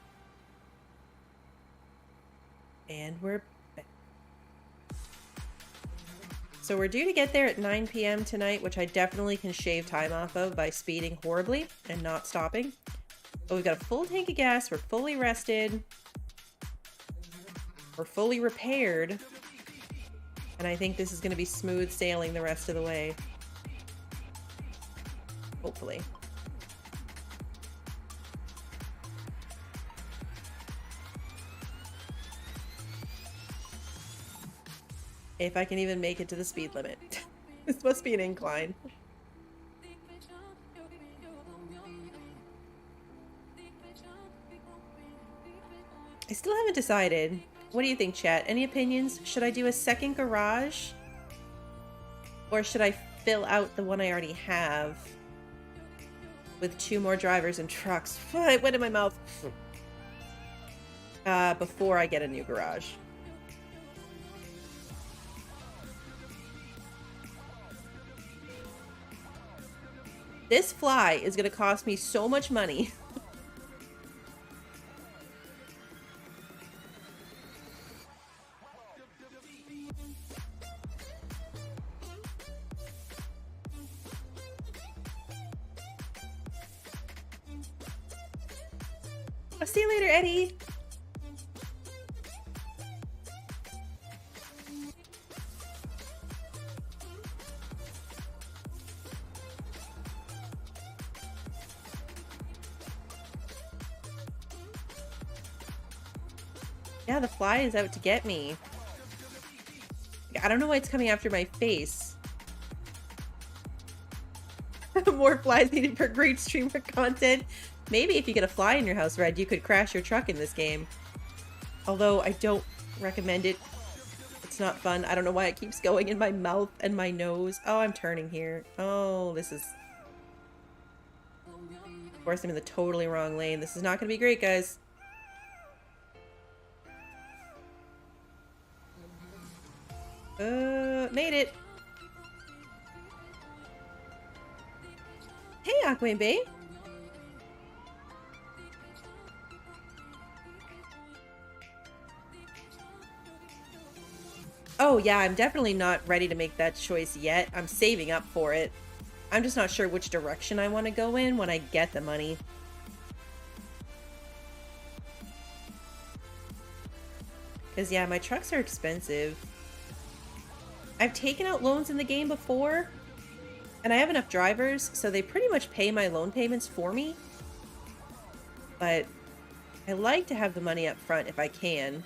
And we're back. So we're due to get there at 9 p.m. tonight, which I definitely can shave time off of by speeding horribly and not stopping. But we've got a full tank of gas, we're fully rested, we're fully repaired, and I think this is going to be smooth sailing the rest of the way. Hopefully. If I can even make it to the speed limit. This must be an incline. I still haven't decided. What do you think, chat? Any opinions? Should I do a second garage? Or should I fill out the one I already have with 2 more drivers and trucks? It went in my mouth. Before I get a new garage. This fly is going to cost me so much money. I'll see you later, Eddie. Yeah, the fly is out to get me. I don't know why it's coming after my face. More flies needed for great streamer content. Maybe if you get a fly in your house, Red, you could crash your truck in this game. Although I don't recommend it. It's not fun. I don't know why it keeps going in my mouth and my nose. Oh, I'm turning here. Oh, this is... Of course, I'm in the totally wrong lane. This is not going to be great, guys. Made it. Hey, Aquaman Bay. Oh yeah, I'm definitely not ready to make that choice yet. I'm saving up for it. I'm just not sure which direction I want to go in when I get the money. Because yeah, my trucks are expensive. I've taken out loans in the game before, and I have enough drivers, so they pretty much pay my loan payments for me. But I like to have the money up front if I can.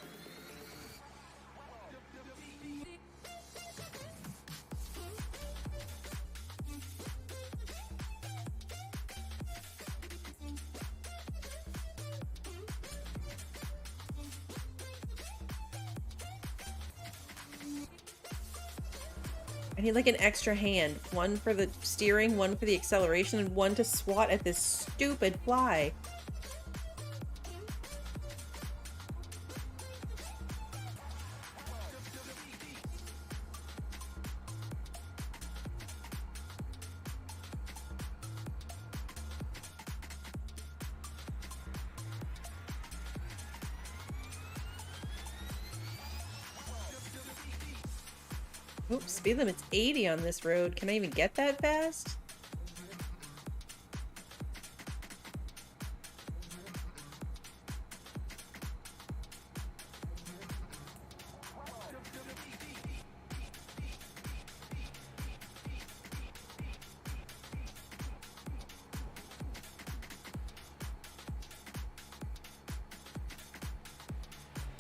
I need like an extra hand. One for the steering, one for the acceleration, and one to swat at this stupid fly. Oops, speed limit's 80 on this road. Can I even get that fast?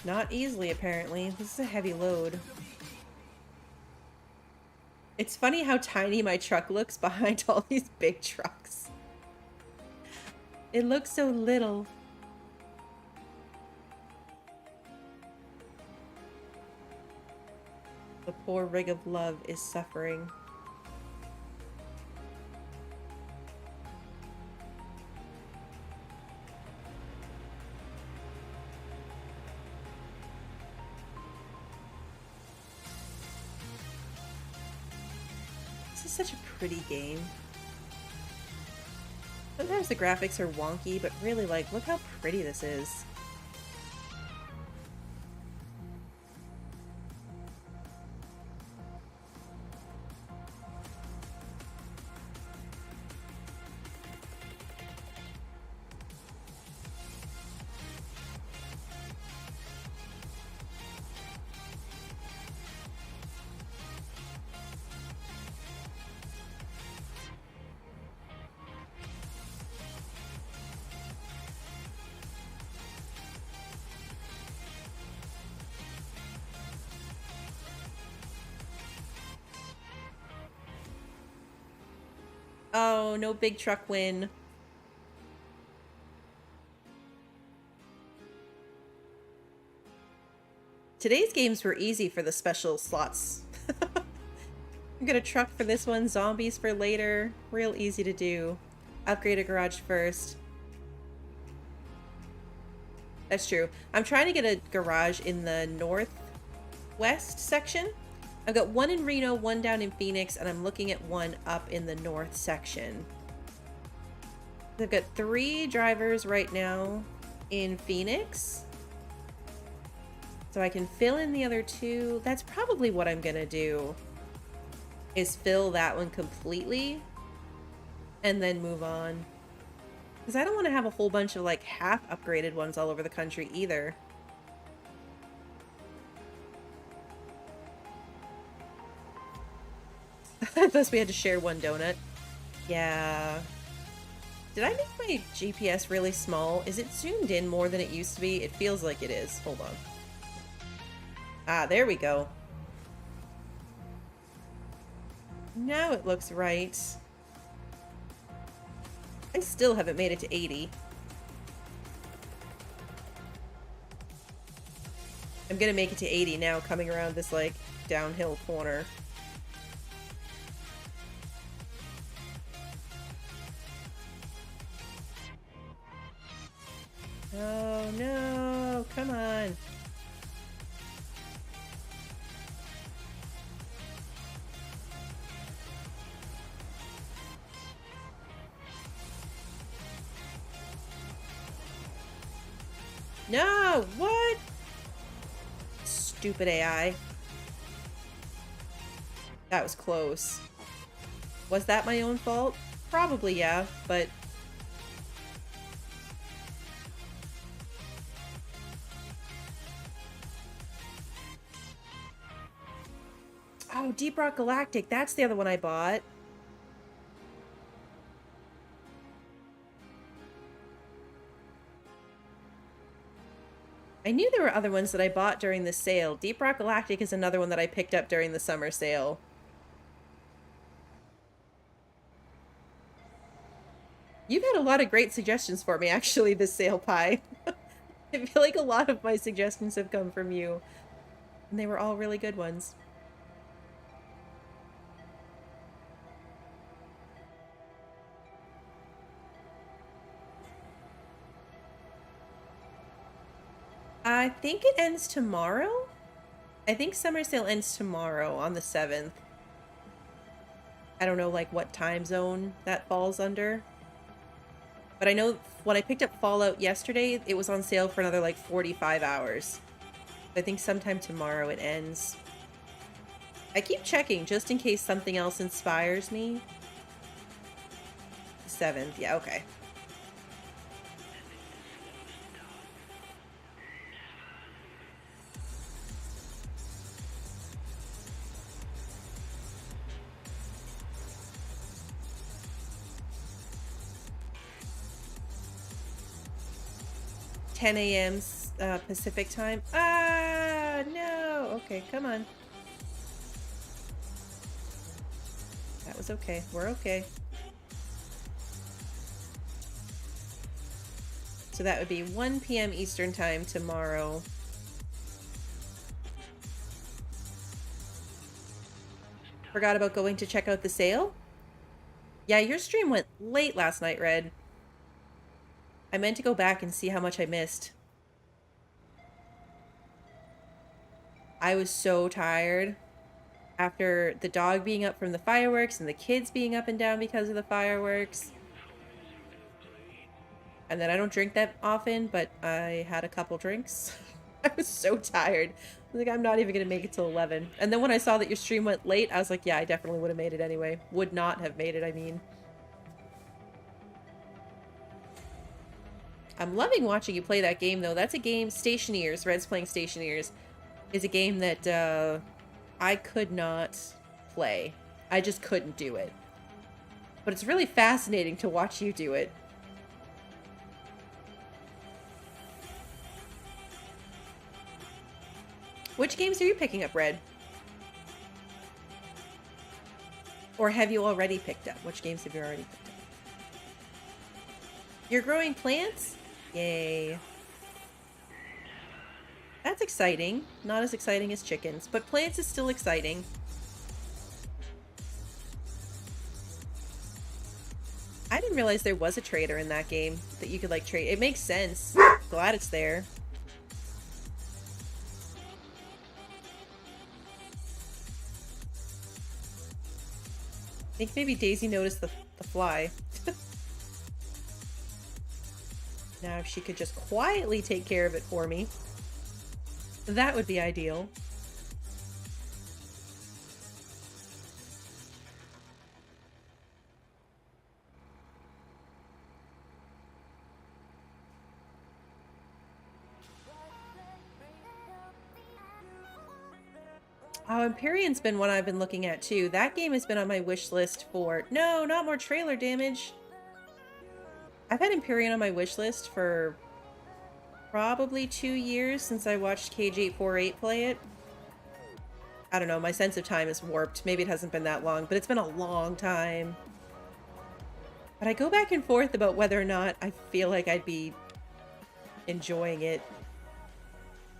Not easily, apparently. This is a heavy load. It's funny how tiny my truck looks behind all these big trucks. It looks so little. The poor rig of love is suffering. Such a pretty game. Sometimes the graphics are wonky, but really, like, look how pretty this is. Oh, no big truck win. Today's games were easy for the special slots. I'm gonna truck for this one, zombies for later. Real easy to do. Upgrade a garage first. That's true. I'm trying to get a garage in the northwest section. I've got one in Reno, one down in Phoenix, and I'm looking at one up in the north section. I've got 3 drivers right now in Phoenix. So I can fill in the other 2. That's probably what I'm gonna do, is fill that one completely and then move on. Because I don't want to have a whole bunch of like half upgraded ones all over the country either. Unless we had to share one donut. Yeah. Did I make my GPS really small? Is it zoomed in more than it used to be? It feels like it is. Hold on. Ah, there we go. Now it looks right. I still haven't made it to 80. I'm gonna make it to 80 now, coming around this, like, downhill corner. Oh, no! Come on! No! What? Stupid AI. That was close. Was that my own fault? Probably, yeah, but... Oh, Deep Rock Galactic. That's the other one I bought. I knew there were other ones that I bought during the sale. Deep Rock Galactic is another one that I picked up during the summer sale. You've had a lot of great suggestions for me, actually, this sale, Pie. I feel like a lot of my suggestions have come from you. And they were all really good ones. I think it ends tomorrow? I think summer sale ends tomorrow on the 7th. I don't know, like, what time zone that falls under. But I know when I picked up Fallout yesterday, it was on sale for another, like, 45 hours. I think sometime tomorrow it ends. I keep checking just in case something else inspires me. 7th, yeah, okay. $10 a.m. Pacific time. Ah, no. Okay, come on. That was okay. We're okay. So that would be 1 p.m. Eastern time tomorrow. Forgot about going to check out the sale? Yeah, your stream went late last night, Red. I meant to go back and see how much I missed. I was so tired after the dog being up from the fireworks and the kids being up and down because of the fireworks. And then I don't drink that often, but I had a couple drinks. I was so tired. I was like, I'm not even going to make it till 11. And then when I saw that your stream went late, I was like, yeah, I definitely would have made it anyway. Would not have made it, I mean. I'm loving watching you play that game, though. That's a game, Stationeers, Red's playing Stationeers, is a game that I could not play. I just couldn't do it. But it's really fascinating to watch you do it. Which games are you picking up, Red? Or have you already picked up? Which games have you already picked up? You're growing plants? Yay. That's exciting. Not as exciting as chickens, but plants is still exciting. I didn't realize there was a trader in that game that you could like trade. It makes sense. Glad it's there. I think maybe Daisy noticed the fly. Now if she could just quietly take care of it for me, that would be ideal. Oh, Empyrean's been one I've been looking at too. That game has been on my wish list for... No, not more trailer damage. I've had Empyrean on my wish list for probably 2 years since I watched Cage848 play it. I don't know, my sense of time is warped. Maybe it hasn't been that long, but it's been a long time. But I go back and forth about whether or not I feel like I'd be enjoying it.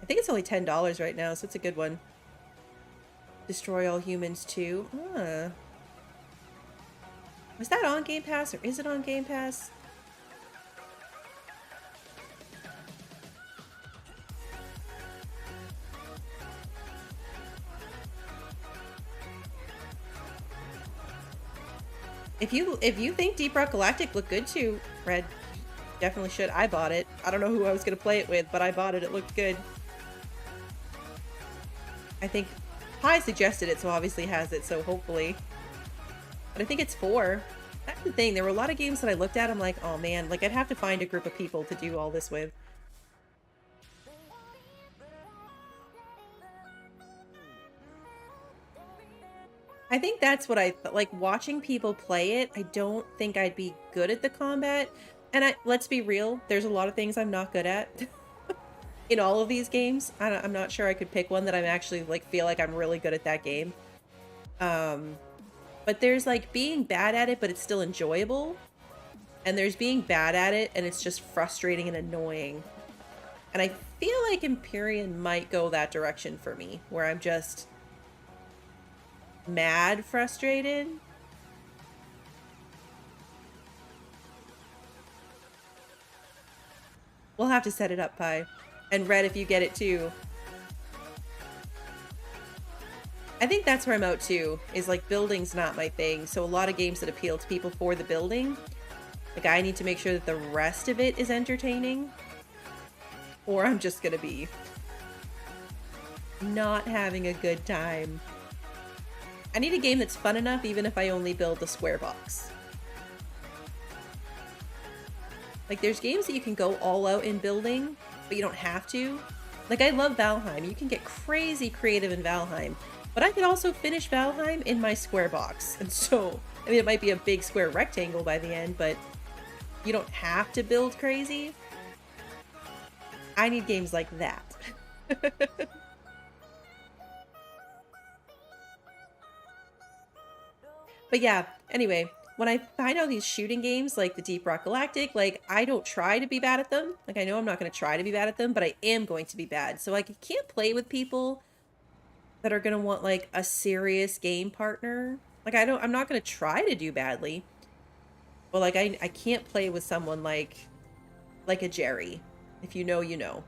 I think it's only $10 right now, so it's a good one. Destroy All Humans 2. Huh. Was that on Game Pass, or is it on Game Pass? If you think Deep Rock Galactic looked good too, Red, definitely should. I bought it. I don't know who I was gonna play it with, but I bought it. It looked good. I think Pi suggested it, so obviously has it, so hopefully. But I think it's 4. That's the thing. There were a lot of games that I looked at, I'm like, oh man, like I'd have to find a group of people to do all this with. I think that's what I like watching people play it. I don't think I'd be good at the combat. And let's be real, there's a lot of things I'm not good at in all of these games. I'm not sure I could pick one that I'm actually like feel like I'm really good at that game. But there's like being bad at it, but it's still enjoyable. And there's being bad at it, and it's just frustrating and annoying. And I feel like Empyrean might go that direction for me, where I'm just mad frustrated. We'll have to set it up, Pi. And Red, if you get it too. I think that's where I'm out too, is like building's not my thing. So a lot of games that appeal to people for the building, like I need to make sure that the rest of it is entertaining, or I'm just gonna be not having a good time. I need a game that's fun enough even if I only build the square box. Like there's games that you can go all out in building, but you don't have to. Like I love Valheim. You can get crazy creative in Valheim, but I could also finish Valheim in my square box. And so, I mean, it might be a big square rectangle by the end, but you don't have to build crazy. I need games like that. But yeah, anyway, when I find out these shooting games like the Deep Rock Galactic, like I don't try to be bad at them. Like I know I'm not going to try to be bad at them, but I am going to be bad. So like I can't play with people that are going to want like a serious game partner. Like I'm not going to try to do badly. But like I can't play with someone like a Jerry. If you know, you know.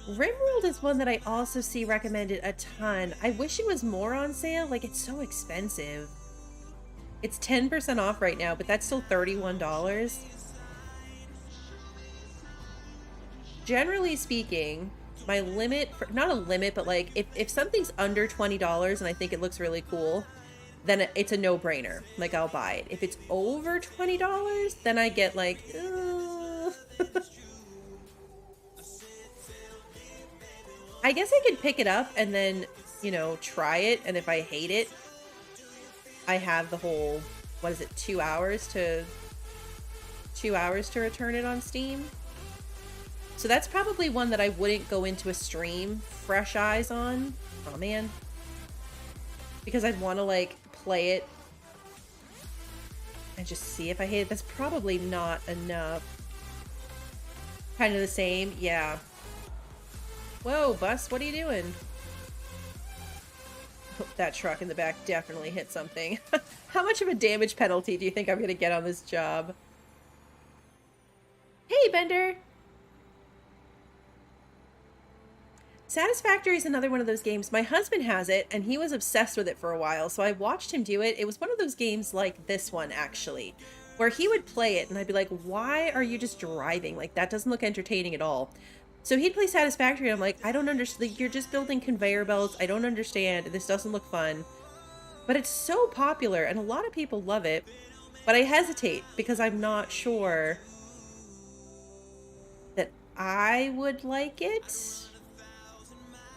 Rimworld is one that I also see recommended a ton. I wish it was more on sale. Like, it's so expensive. It's 10% off right now, but that's still $31. Generally speaking, My limit, for, not a limit, but like if something's under $20 and I think it looks really cool, then it's a no-brainer. Like, I'll buy it. If it's over $20, then I get like, I guess I could pick it up and then, you know, try it. And if I hate it, I have the whole, what is it, 2 hours to return it on Steam. So that's probably one that I wouldn't go into a stream fresh eyes on. Oh man. Because I'd want to like play it and just see if I hate it. That's probably not enough. Kind of the same. Yeah. Whoa, bus, what are you doing? Oh, that truck in the back definitely hit something. How much of a damage penalty do you think I'm going to get on this job? Hey, Bender! Satisfactory is another one of those games. My husband has it, and he was obsessed with it for a while, so I watched him do it. It was one of those games like this one, actually, where he would play it, and I'd be like, why are you just driving? Like, that doesn't look entertaining at all. So he'd play Satisfactory, and I'm like, I don't understand. You're just building conveyor belts. I don't understand. This doesn't look fun. But it's so popular, and a lot of people love it. But I hesitate, because I'm not sure that I would like it.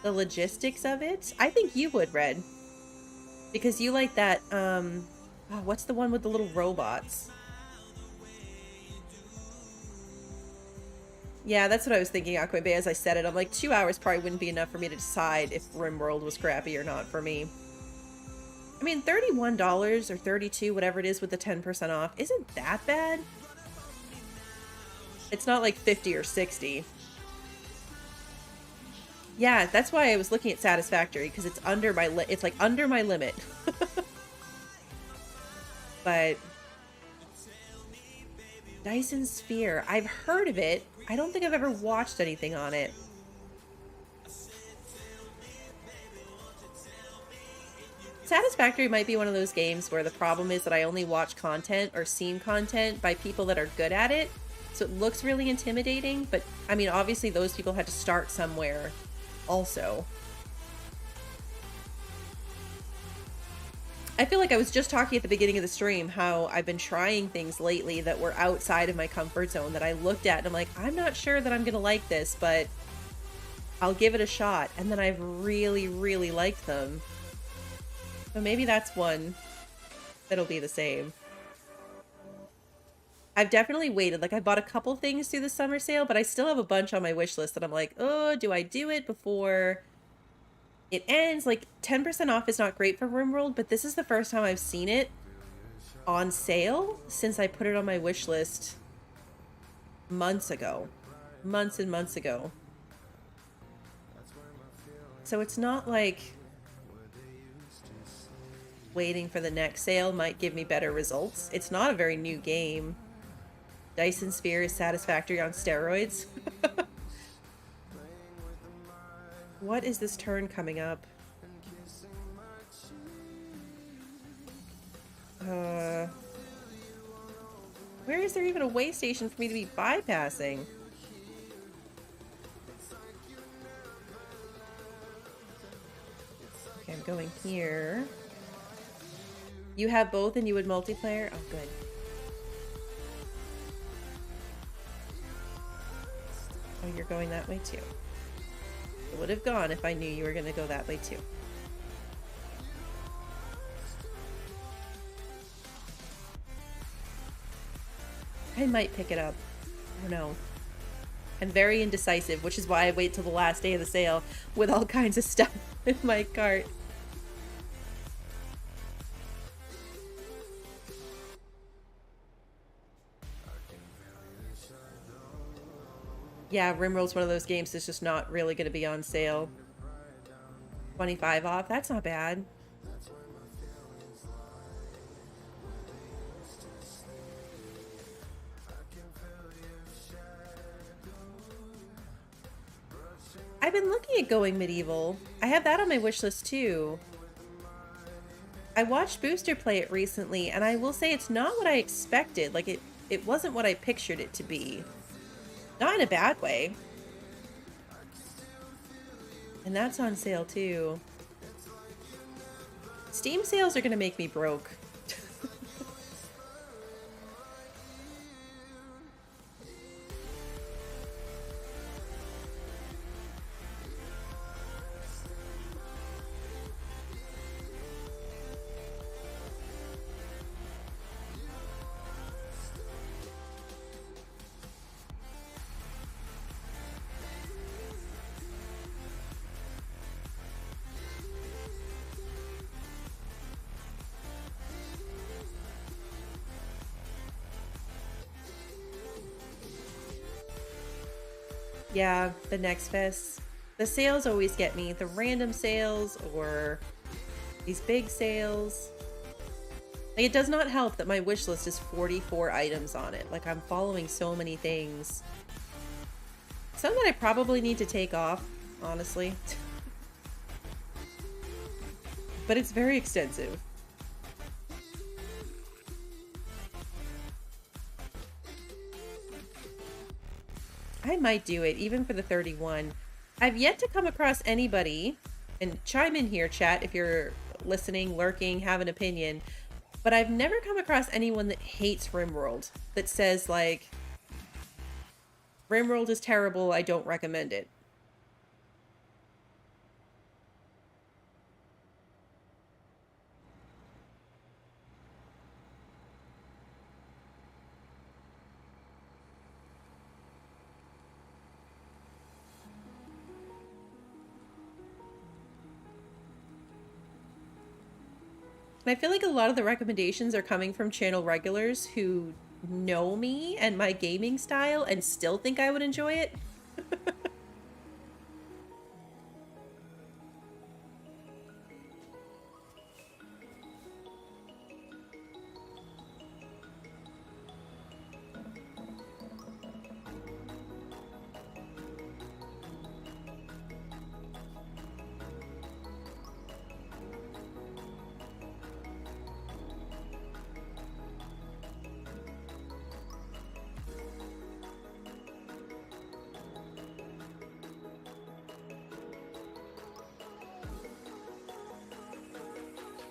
The logistics of it. I think you would, Red. Because you like that, oh, what's the one with the little robots? Yeah, that's what I was thinking, Aquabe, as I said it. I'm like, 2 hours probably wouldn't be enough for me to decide if RimWorld was crappy or not for me. I mean, $31 or $32, whatever it is with the 10% off, isn't that bad. It's not like 50 or 60. Yeah, that's why I was looking at Satisfactory, because it's under my it's like under my limit. But Dyson Sphere, I've heard of it. I don't think I've ever watched anything on it. Satisfactory might be one of those games where the problem is that I only watch content or seen content by people that are good at it. So it looks really intimidating, but I mean, obviously those people had to start somewhere also. I feel like I was just talking at the beginning of the stream how I've been trying things lately that were outside of my comfort zone that I looked at and I'm like, I'm not sure that I'm gonna like this, but I'll give it a shot. And then I've really, really liked them. So maybe that's one that'll be the same. I've definitely waited. Like, I bought a couple things through the summer sale, but I still have a bunch on my wish list that I'm like, oh, do I do it before it ends? Like, 10% off is not great for RimWorld, but this is the first time I've seen it on sale since I put it on my wish list months ago. Months and months ago. So it's not like waiting for the next sale might give me better results. It's not a very new game. Dyson Sphere is Satisfactory on steroids. What is this turn coming up? Where is there even a way station for me to be bypassing? Okay, I'm going here. You have both and you would multiplayer? Oh, good. Oh, you're going that way too. I would have gone if I knew you were going to go that way too. I might pick it up. I don't know. I'm very indecisive, which is why I wait till the last day of the sale with all kinds of stuff in my cart. Yeah, RimWorld's one of those games that's just not really going to be on sale. 25 off, that's not bad. I've been looking at going medieval. I have that on my wish list too. I watched Booster play it recently, and I will say it's not what I expected. Like, it wasn't what I pictured it to be. Not in a bad way. And that's on sale too. Steam sales are gonna make me broke. Yeah, the next fest. The sales always get me. The random sales or these big sales. Like, it does not help that my wish list is 44 items on it. Like, I'm following so many things. Some that I probably need to take off, honestly. But it's very extensive. I might do it, even for the 31. I've yet to come across anybody, and chime in here, chat, if you're listening, lurking, have an opinion, but I've never come across anyone that hates RimWorld, that says, like, RimWorld is terrible, I don't recommend it. And I feel like a lot of the recommendations are coming from channel regulars who know me and my gaming style and still think I would enjoy it.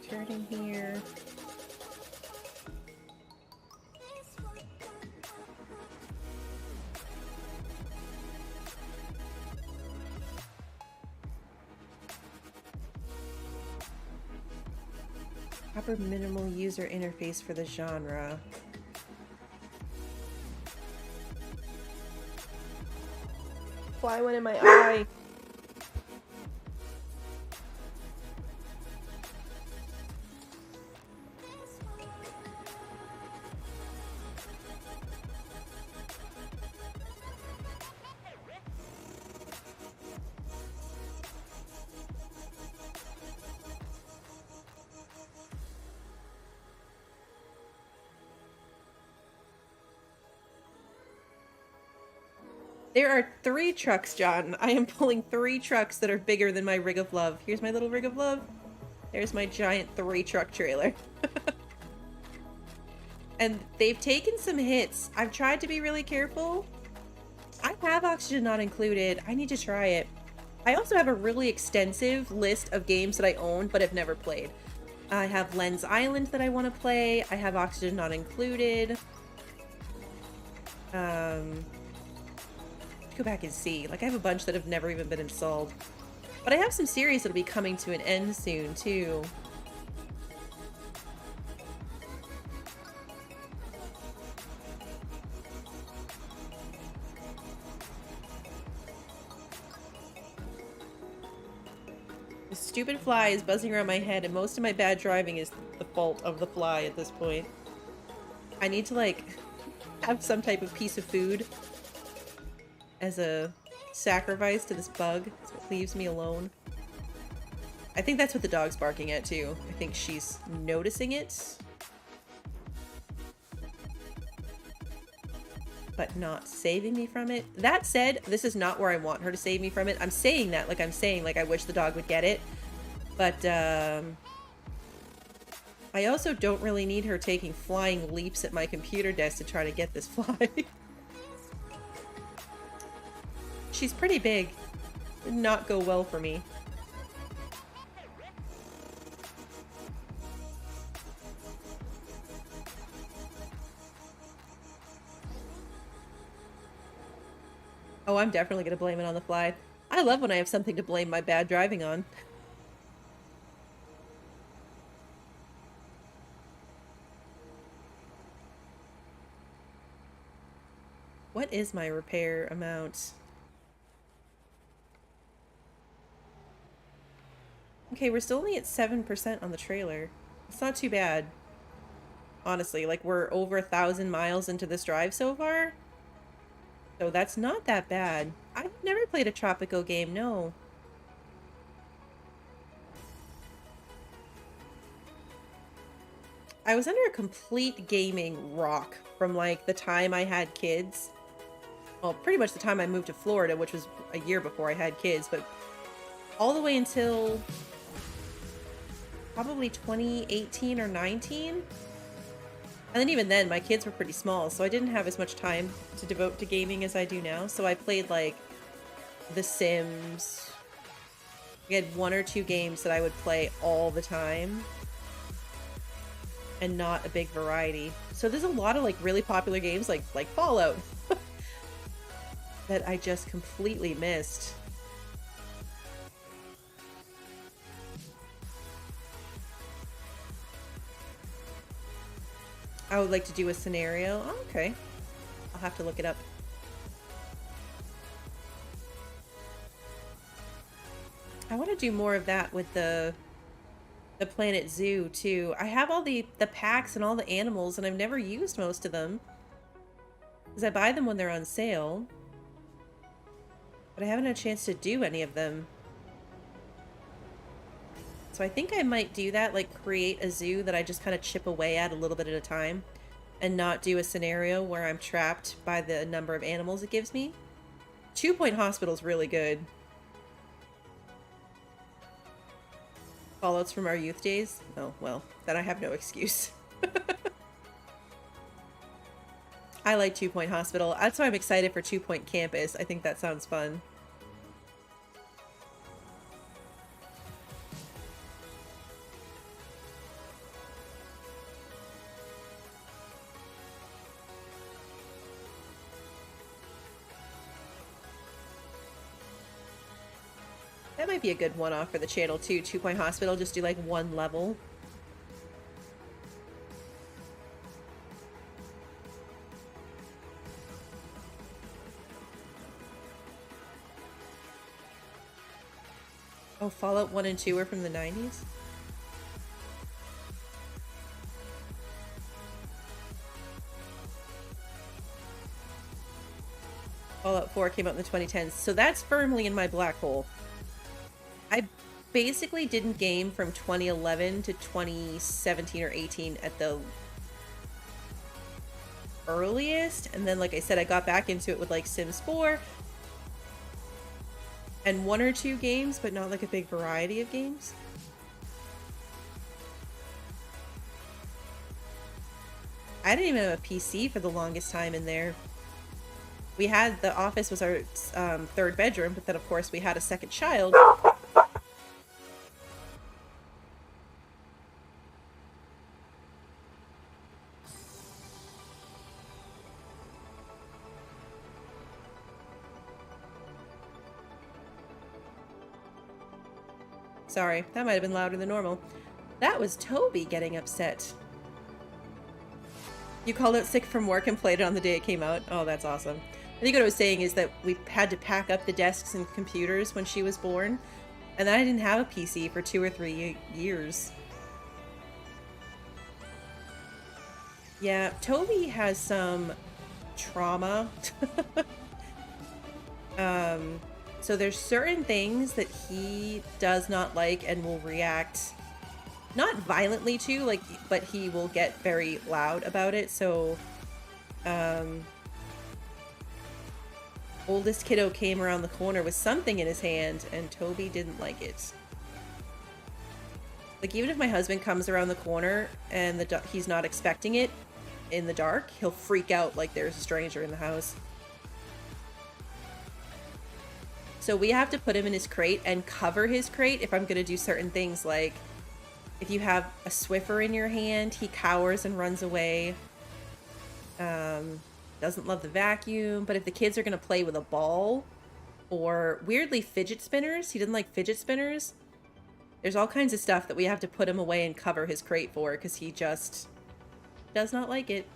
Turning here. Proper minimal user interface for the genre. Fly went in my eye. There are 3 trucks, John. I am pulling 3 trucks that are bigger than my rig of love. Here's my little rig of love. There's my giant 3-truck trailer. And they've taken some hits. I've tried to be really careful. I have oxygen not included. I need to try it. I also have a really extensive list of games that I own but have never played. I have Lens Island that I want to play. I have oxygen not included. Go back and see. Like, I have a bunch that have never even been installed. But I have some series that'll be coming to an end soon, too. The stupid fly is buzzing around my head, and most of my bad driving is the fault of the fly at this point. I need to, like, have some type of piece of food as a sacrifice to this bug, so it leaves me alone. I think that's what the dog's barking at, too. I think she's noticing it, but not saving me from it. That said, this is not where I want her to save me from it. I'm saying that like I'm saying, like, I wish the dog would get it. But, I also don't really need her taking flying leaps at my computer desk to try to get this fly. She's pretty big. not go well for me. Oh, I'm definitely gonna blame it on the fly. I love when I have something to blame my bad driving on. What is my repair amount? Okay, we're still only at 7% on the trailer. It's not too bad. Honestly, like we're over 1,000 miles into this drive so far. So that's not that bad. I've never played a Tropico game, no. I was under a complete gaming rock from like the time I had kids. Well, pretty much the time I moved to Florida, which was a year before I had kids, but all the way until probably 2018 or 19. And then even then, my kids were pretty small, so I didn't have as much time to devote to gaming as I do now. So I played like The Sims. We had 1 or 2 games that I would play all the time. And not a big variety. So there's a lot of like really popular games like Fallout that I just completely missed. I would like to do a scenario. Oh, okay. I'll have to look it up. I want to do more of that with the Planet Zoo too. I have all the packs and all the animals, and I've never used most of them because I buy them when they're on sale, but I haven't had a chance to do any of them. So I think I might do that, like create a zoo that I just kind of chip away at a little bit at a time and not do a scenario where I'm trapped by the number of animals it gives me. 2 Point Hospital's really good. Fallouts from our youth days? Oh, well, then I have no excuse. I like 2 Point Hospital. That's why I'm excited for 2 Point Campus. I think that sounds fun. That might be a good one-off for the channel too. 2 Point Hospital, just do like 1 level. Oh, Fallout 1 and 2 are from the 90s? Fallout 4 came out in the 2010s, so that's firmly in my black hole. I basically didn't game from 2011 to 2017 or 18 at the earliest, and then like I said, I got back into it with like Sims 4 and 1 or 2 games, but not like a big variety of games. I didn't even have a PC for the longest time in there. We had, the office was our 3rd bedroom, but then of course we had a 2nd child. Sorry, that might have been louder than normal. That was Toby getting upset. You called out sick from work and played it on the day it came out? Oh, that's awesome. I think what I was saying is that we had to pack up the desks and computers when she was born, and then I didn't have a PC for 2 or 3 years. Yeah, Toby has some trauma. So there's certain things that he does not like and will react not violently to, like, but he will get very loud about it. So, oldest kiddo came around the corner with something in his hand, and Toby didn't like it. Like, even if my husband comes around the corner and he's not expecting it in the dark, he'll freak out like there's a stranger in the house. So we have to put him in his crate and cover his crate if I'm going to do certain things, like if you have a Swiffer in your hand, he cowers and runs away. Doesn't love the vacuum, but if the kids are going to play with a ball or weirdly fidget spinners, he doesn't like fidget spinners. There's all kinds of stuff that we have to put him away and cover his crate for because he just does not like it.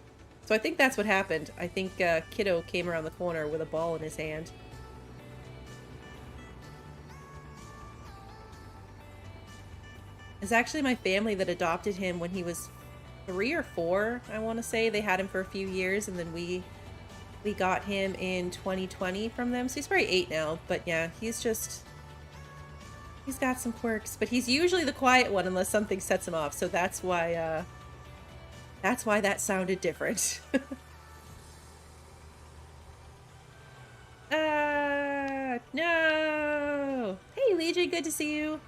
So I think that's what happened. I think Kiddo came around the corner with a ball in his hand. It's actually my family that adopted him when he was 3 or 4, I want to say. They had him for a few years, and then we got him in 2020 from them. So he's probably 8 now, but yeah, he's got some quirks, but he's usually the quiet one unless something sets him off. So that's why that sounded different. No! Hey, Legion, good to see you.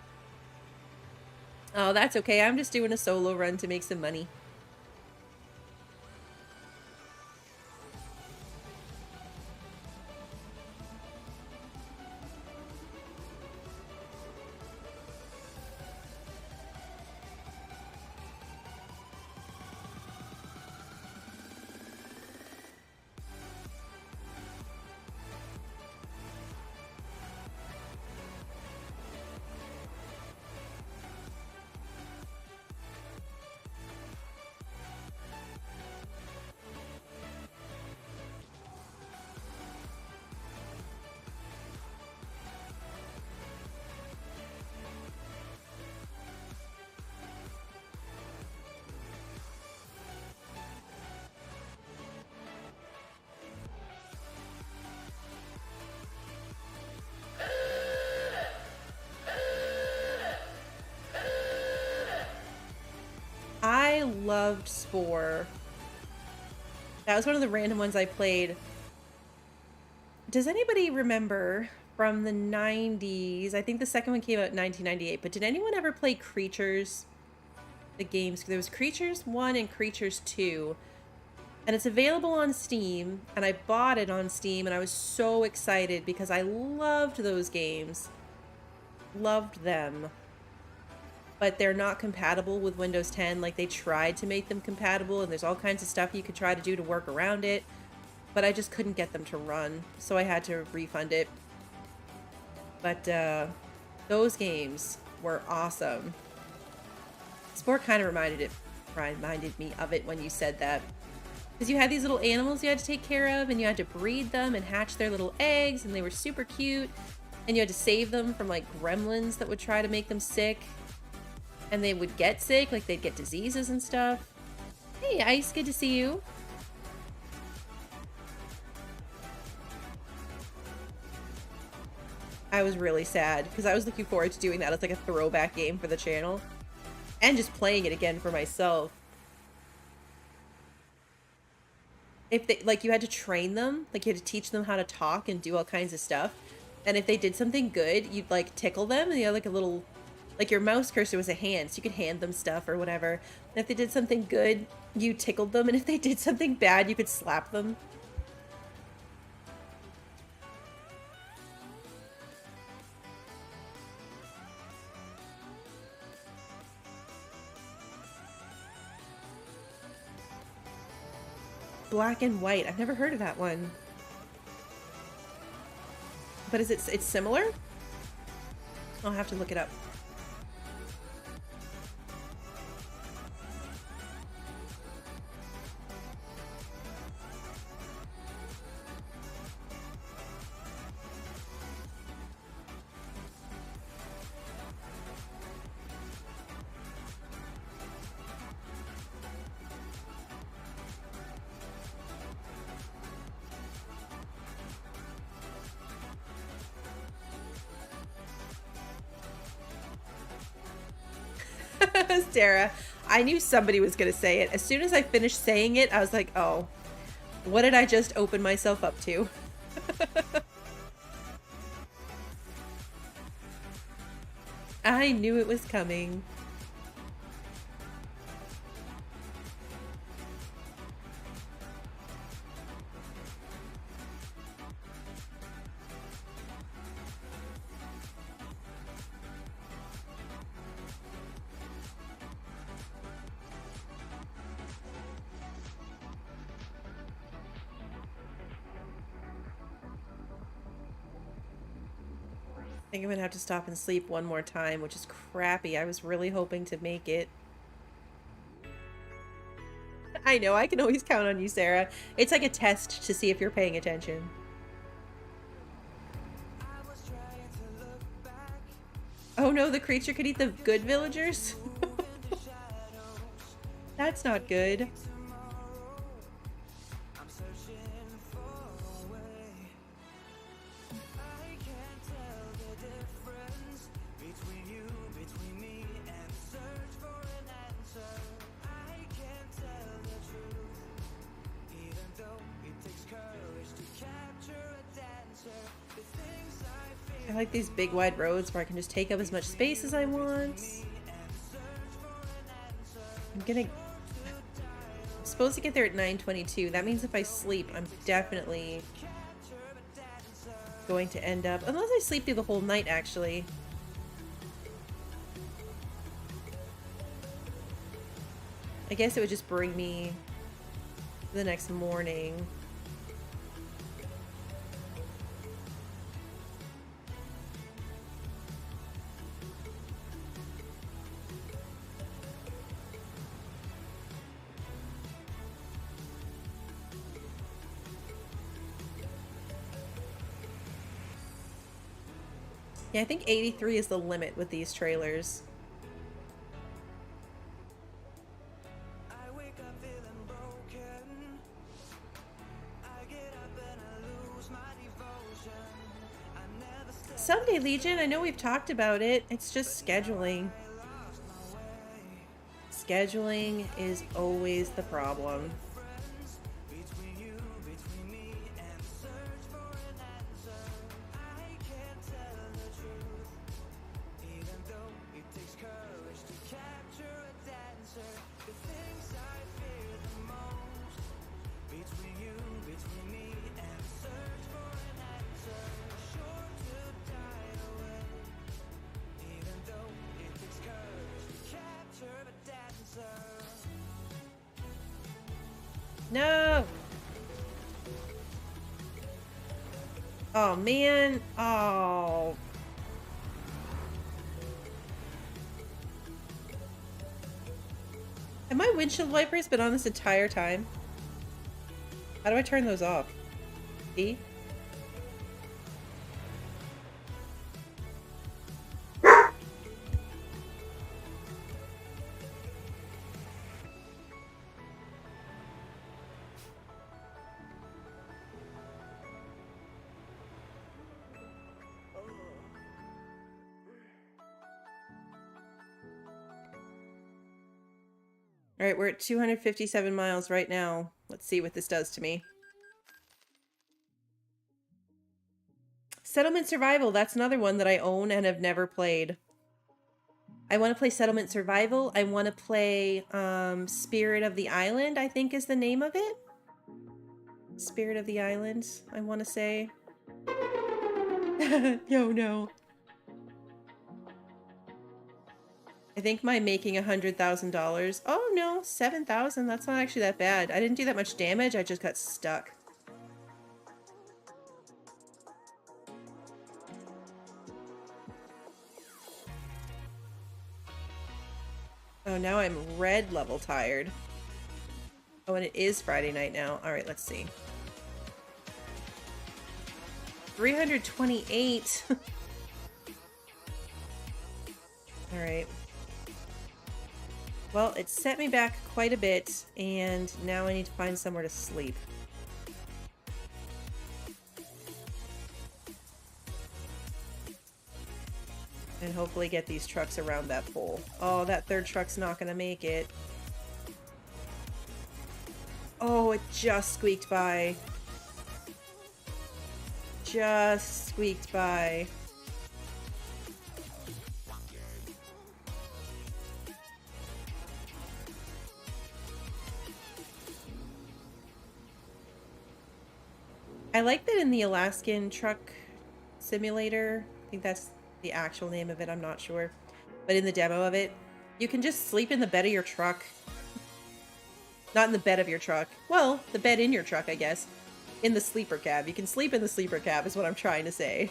Oh, that's okay. I'm just doing a solo run to make some money. I loved Spore. That was one of the random ones I played. Does anybody remember from the 90s? I think the second one came out in 1998, but did anyone ever play Creatures? The games, there was Creatures 1 and Creatures 2. And it's available on Steam, and I bought it on Steam, and I was so excited because I loved those games. Loved them. But they're not compatible with Windows 10. Like, they tried to make them compatible, and there's all kinds of stuff you could try to do to work around it. But I just couldn't get them to run, so I had to refund it. But those games were awesome. Sport kind of reminded me of it when you said that. Because you had these little animals you had to take care of, and you had to breed them and hatch their little eggs, and they were super cute. And you had to save them from, like, gremlins that would try to make them sick. And they would get sick, like they'd get diseases and stuff. Hey, Ice, good to see you. I was really sad because I was looking forward to doing that as like a throwback game for the channel. And just playing it again for myself. If they, like, you had to train them, like you had to teach them how to talk and do all kinds of stuff. And if they did something good, you'd like tickle them, and you had like a little, like your mouse cursor was a hand, so you could hand them stuff or whatever. And if they did something good, you tickled them, and if they did something bad, you could slap them. Black and White. I've never heard of that one. But is it's similar? I'll have to look it up. Sarah, I knew somebody was going to say it. As soon as I finished saying it, I was like, oh, what did I just open myself up to? I knew it was coming. think I'm gonna have to stop and sleep one more time, which is crappy. I was really hoping to make it. I know, I can always count on you, Sarah. It's like a test to see if you're paying attention. Oh no, the creature could eat the good villagers? That's not good. I like these big wide roads where I can just take up as much space as I want. I'm supposed to get there at 9:22. That means if I sleep, I'm definitely going to end up, unless I sleep through the whole night, actually. I guess it would just bring me the next morning. Yeah, I think 83 is the limit with these trailers. Someday, Legion, I know we've talked about it. It's just scheduling. Scheduling is always the problem. No! Oh, man. Oh. Have my windshield wipers been on this entire time? How do I turn those off? E? All right, we're at 257 miles right now. Let's see what this does to me. Settlement Survival, that's another one that I own and have never played. I want to play Settlement Survival. I want to play Spirit of the Island, I think is the name of it. Spirit of the Island, I want to say. Yo, no. I think my making $100,000. Oh no, 7,000. That's not actually that bad. I didn't do that much damage. I just got stuck. Oh, now I'm red level tired. Oh, and it is Friday night now. All right, let's see. 328. All right. Well, it set me back quite a bit, and now I need to find somewhere to sleep. And hopefully get these trucks around that pole. Oh, that third truck's not gonna make it. Oh, it just squeaked by. Just squeaked by. I like that in the Alaskan Truck Simulator, I think that's the actual name of it, I'm not sure, but in the demo of it, you can just sleep in the bed of your truck. Not in the bed of your truck. Well, the bed in your truck, I guess. In the sleeper cab. You can sleep in the sleeper cab is what I'm trying to say.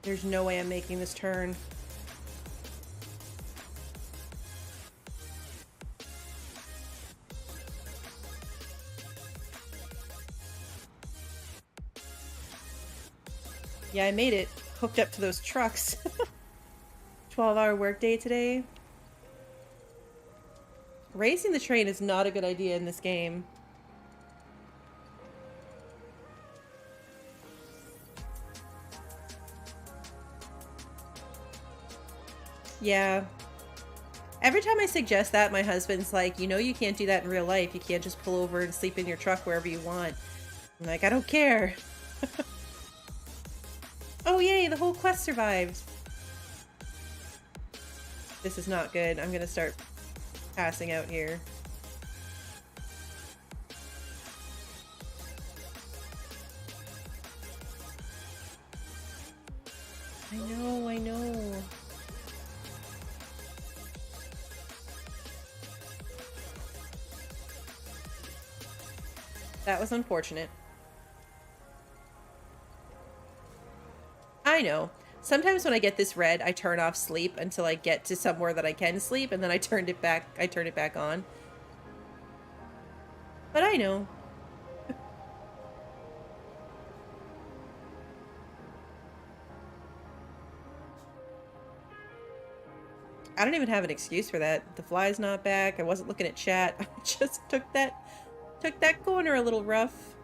There's no way I'm making this turn. Yeah, I made it. Hooked up to those trucks. 12-hour workday today. Racing the train is not a good idea in this game. Yeah. Every time I suggest that, my husband's like, you know you can't do that in real life. You can't just pull over and sleep in your truck wherever you want. I'm like, I don't care. Oh, yay, the whole quest survived. This is not good. I'm gonna start passing out here. I know, I know. That was unfortunate. I know. Sometimes when I get this red, I turn off sleep until I get to somewhere that I can sleep, and then I turn it back on. But I know. I don't even have an excuse for that. The fly's not back. I wasn't looking at chat. I just took that corner a little rough.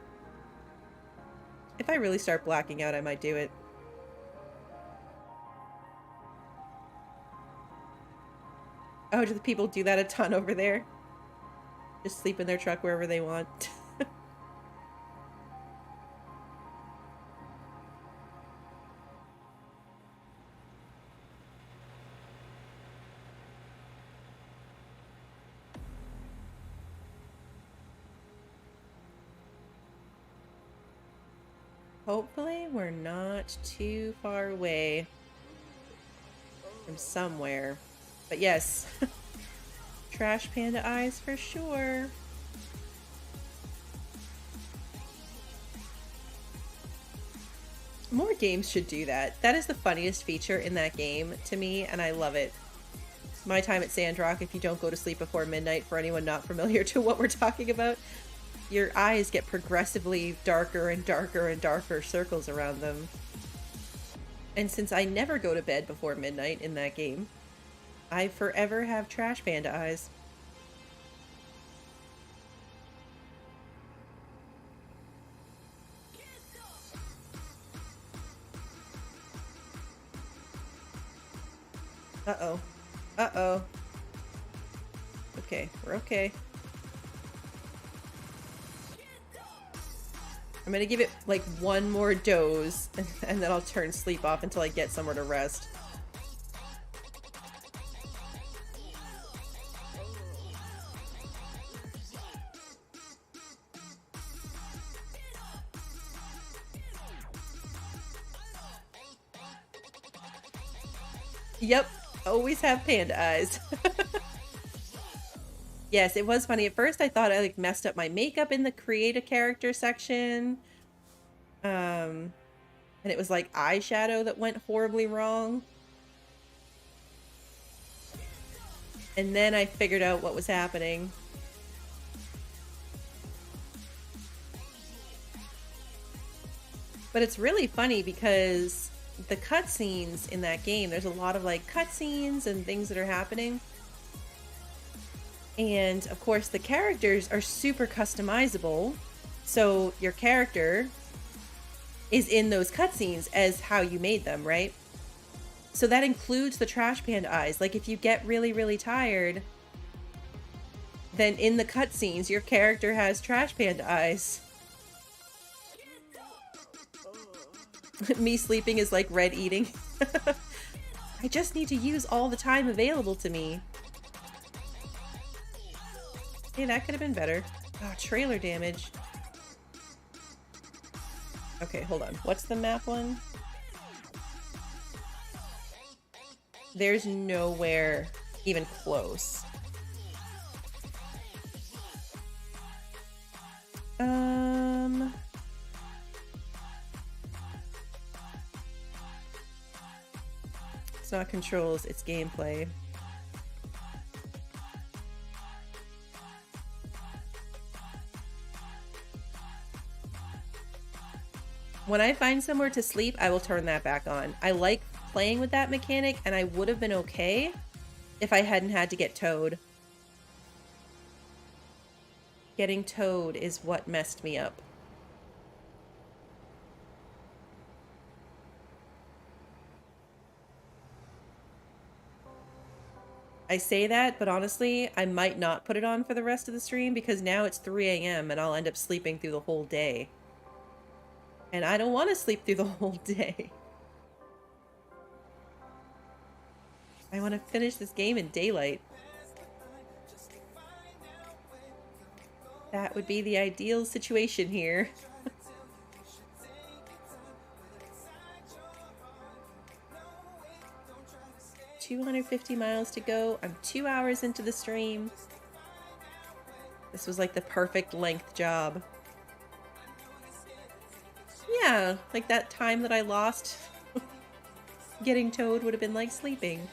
If I really start blacking out, I might do it. Oh, do the people do that a ton over there? Just sleep in their truck wherever they want. Hopefully we're not too far away from somewhere. But yes, Trash Panda eyes for sure. More games should do that. That is the funniest feature in that game to me, and I love it. My time at Sandrock, if you don't go to sleep before midnight, for anyone not familiar to what we're talking about, your eyes get progressively darker and darker and darker circles around them. And since I never go to bed before midnight in that game, I forever have Trash Panda eyes. Uh-oh. Uh-oh. Okay, we're okay. I'm gonna give it like one more doze, and then I'll turn sleep off until I get somewhere to rest. Yep, always have panda eyes. Yes, it was funny. At first I thought I like messed up my makeup in the create a character section. And it was like eyeshadow that went horribly wrong. And then I figured out what was happening. But it's really funny because the cutscenes in that game, there's a lot of like cutscenes and things that are happening. And of course the characters are super customizable. So your character is in those cutscenes as how you made them, right? So that includes the Trash Panda eyes. Like if you get really, really tired, then in the cutscenes, your character has Trash Panda eyes. Me sleeping is like red eating. I just need to use all the time available to me. Hey, that could have been better. Oh, trailer damage. Okay, hold on. What's the map one? There's nowhere even close. It's not controls, it's gameplay. When I find somewhere to sleep, I will turn that back on. I like playing with that mechanic, and I would have been okay if I hadn't had to get towed. Getting towed is what messed me up. I say that, but honestly, I might not put it on for the rest of the stream because now it's 3 a.m. and I'll end up sleeping through the whole day. And I don't want to sleep through the whole day. I want to finish this game in daylight. That would be the ideal situation here. 250 miles to go. I'm 2 hours into the stream. This was like the perfect length job. Yeah, like that time that I lost getting towed would have been like sleeping.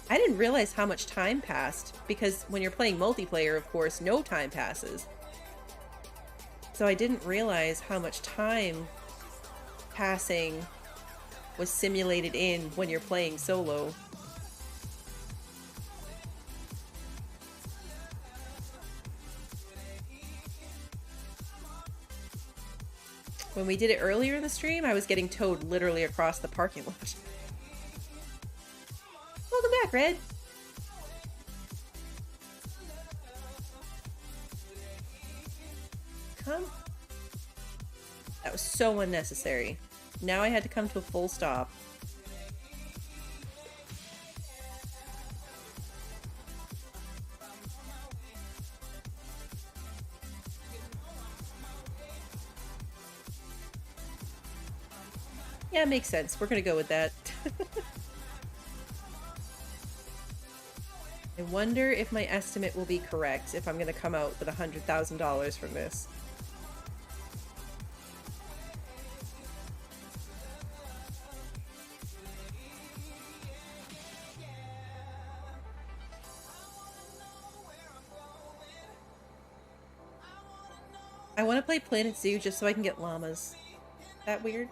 I didn't realize how much time passed because when you're playing multiplayer, of course, no time passes. So I didn't realize how much time passing was simulated in when you're playing solo. When we did it earlier in the stream, I was getting towed literally across the parking lot. Welcome back, Red! Come. That was so unnecessary. Now I had to come to a full stop. Yeah, makes sense. We're gonna go with that. I wonder if my estimate will be correct, if I'm gonna come out with $100,000 from this. I want to play Planet Zoo just so I can get llamas. That weird?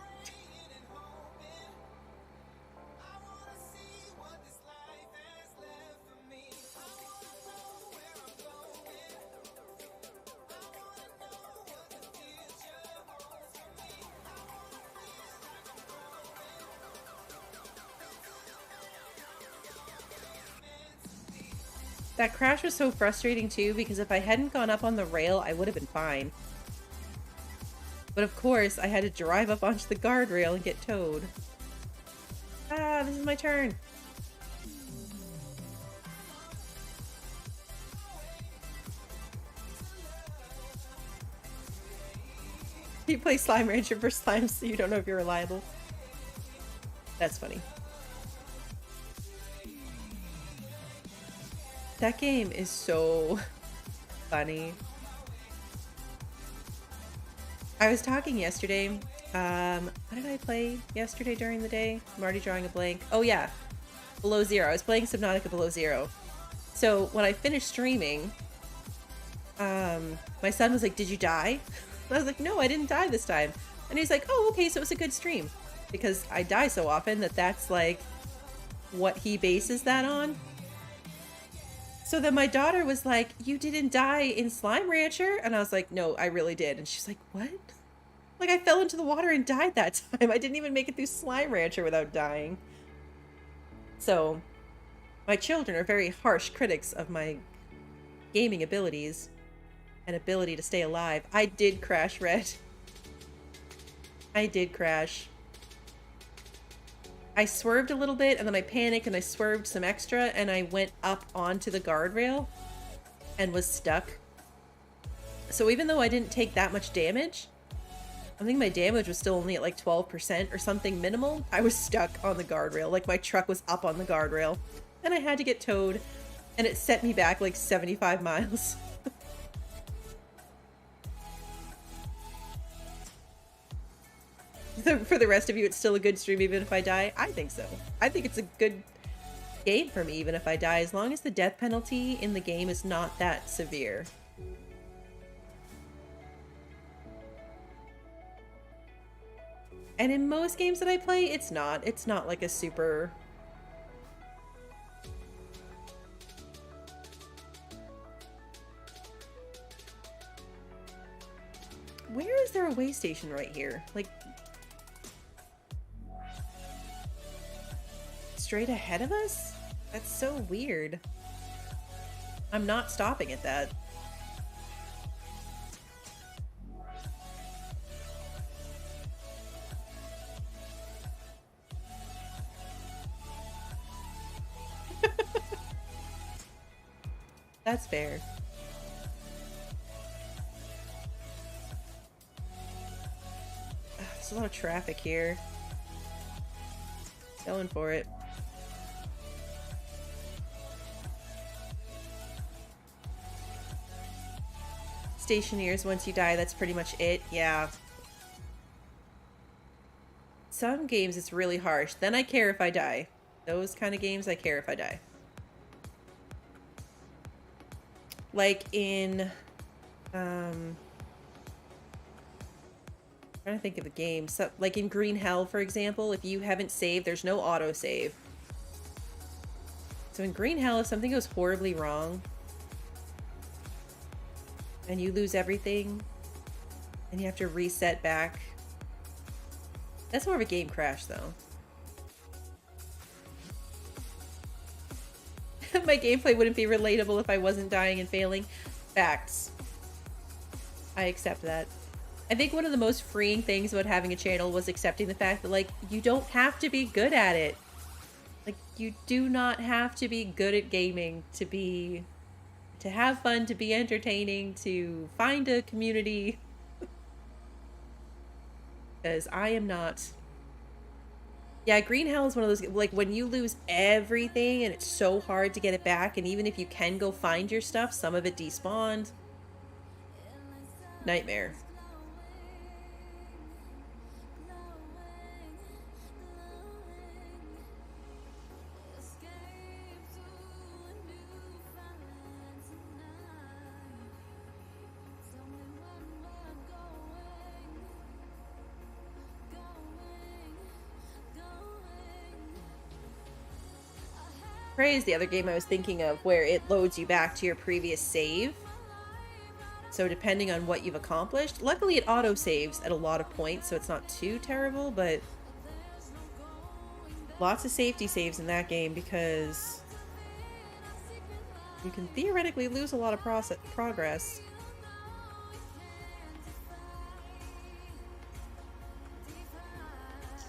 That crash was so frustrating too, because if I hadn't gone up on the rail, I would have been fine. But of course, I had to drive up onto the guardrail and get towed. Ah, this is my turn. You play Slime Rancher for slimes, so you don't know if you're reliable. That's funny. That game is so funny. I was talking yesterday. What did I play yesterday during the day? I'm already drawing a blank. Oh yeah, Below Zero. I was playing Subnautica Below Zero. So when I finished streaming, my son was like, "Did you die?" And I was like, "No, I didn't die this time." And he's like, "Oh, okay, so it was a good stream." Because I die so often that that's like what he bases that on. So then my daughter was like, "You didn't die in Slime Rancher?" And I was like, "No, I really did." And she's like, "What?" Like, I fell into the water and died that time. I didn't even make it through Slime Rancher without dying. So, my children are very harsh critics of my gaming abilities and ability to stay alive. I did crash, Red. I did crash. I swerved a little bit, and then I panicked, and I swerved some extra, and I went up onto the guardrail and was stuck. So even though I didn't take that much damage, I think my damage was still only at like 12% or something minimal. I was stuck on the guardrail. Like, my truck was up on the guardrail, and I had to get towed, and it set me back like 75 miles. For the rest of you, it's still a good stream even if I die? I think so. I think it's a good game for me even if I die, as long as the death penalty in the game is not that severe. And in most games that I play, it's not. It's not like a super... Where is there a way station right here? Like... straight ahead of us? That's so weird. I'm not stopping at that. That's fair. There's a lot of traffic here. Going for it. Stationeers, once you die, that's pretty much it. Yeah. Some games it's really harsh. Then I care if I die. Those kind of games, I care if I die. Like in... I'm trying to think of a game. So, like in Green Hell, for example, if you haven't saved, there's no autosave. So in Green Hell, if something goes horribly wrong, and you lose everything, and you have to reset back. That's more of a game crash, though. My gameplay wouldn't be relatable if I wasn't dying and failing. Facts. I accept that. I think one of the most freeing things about having a channel was accepting the fact that, like, you don't have to be good at it. Like, you do not have to be good at gaming to have fun, to be entertaining, to find a community. Because I am not. Yeah, Green Hell is one of those, like, when you lose everything and it's so hard to get it back, and even if you can go find your stuff, some of it despawned. Nightmare. Prey is the other game I was thinking of, where it loads you back to your previous save. So depending on what you've accomplished, luckily it auto-saves at a lot of points, so it's not too terrible, but lots of safety saves in that game because you can theoretically lose a lot of progress.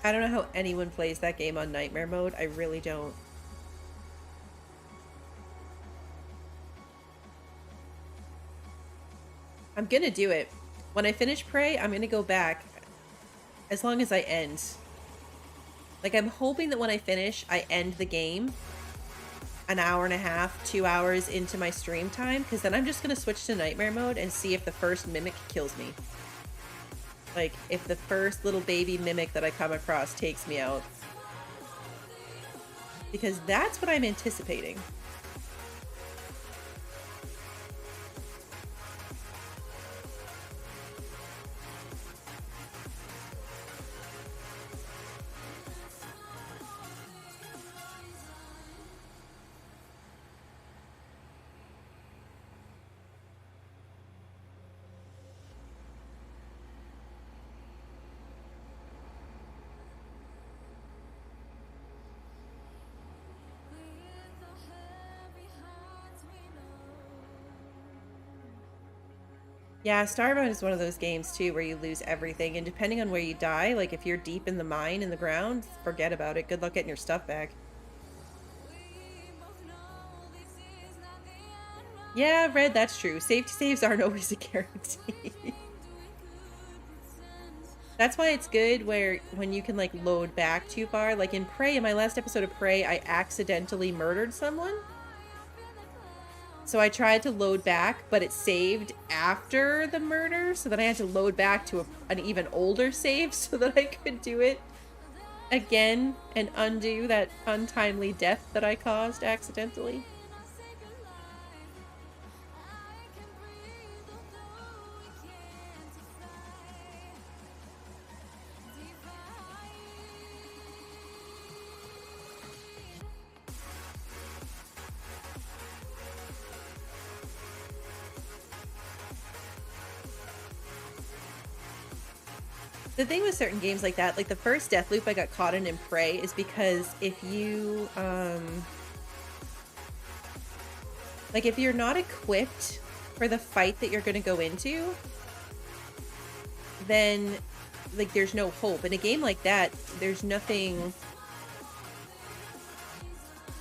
I don't know how anyone plays that game on Nightmare mode. I really don't. I'm gonna do it. When I finish Prey, I'm gonna go back. As long as I end. Like, I'm hoping that when I finish, I end the game an hour and a half, 2 hours into my stream time, because then I'm just gonna switch to Nightmare mode and see if the first mimic kills me. Like, if the first little baby mimic that I come across takes me out. Because that's what I'm anticipating. Yeah, Starbound is one of those games too where you lose everything, and depending on where you die, like if you're deep in the mine in the ground, forget about it. Good luck getting your stuff back. Yeah, Red, that's true. Safety saves aren't always a guarantee. That's why it's good when you can like load back too far. Like in Prey, in my last episode of Prey, I accidentally murdered someone. So I tried to load back, but it saved after the murder. So then I had to load back to an even older save so that I could do it again and undo that untimely death that I caused accidentally. The thing with certain games like that, like the first death loop I got caught in Prey, is because if you, like if you're not equipped for the fight that you're going to go into, then like there's no hope. In a game like that, there's nothing,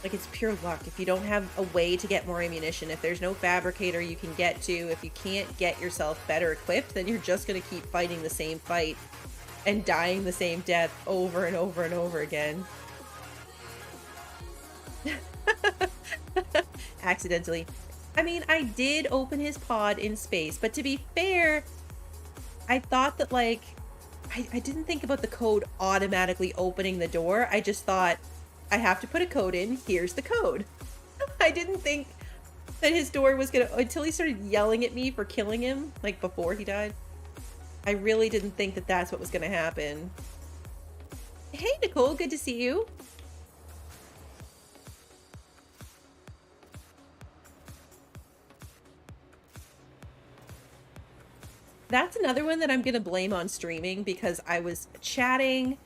like it's pure luck. If you don't have a way to get more ammunition, if there's no fabricator you can get to, if you can't get yourself better equipped, then you're just going to keep fighting the same fight and dying the same death over and over and over again. Accidentally. I mean, I did open his pod in space, but to be fair, I thought that, like, I didn't think about the code automatically opening the door. I just thought, I have to put a code in, here's the code. I didn't think that his door was gonna, until he started yelling at me for killing him, like before he died. I really didn't think that that's what was gonna happen. Hey, Nicole, good to see you. That's another one that I'm gonna blame on streaming because I was chatting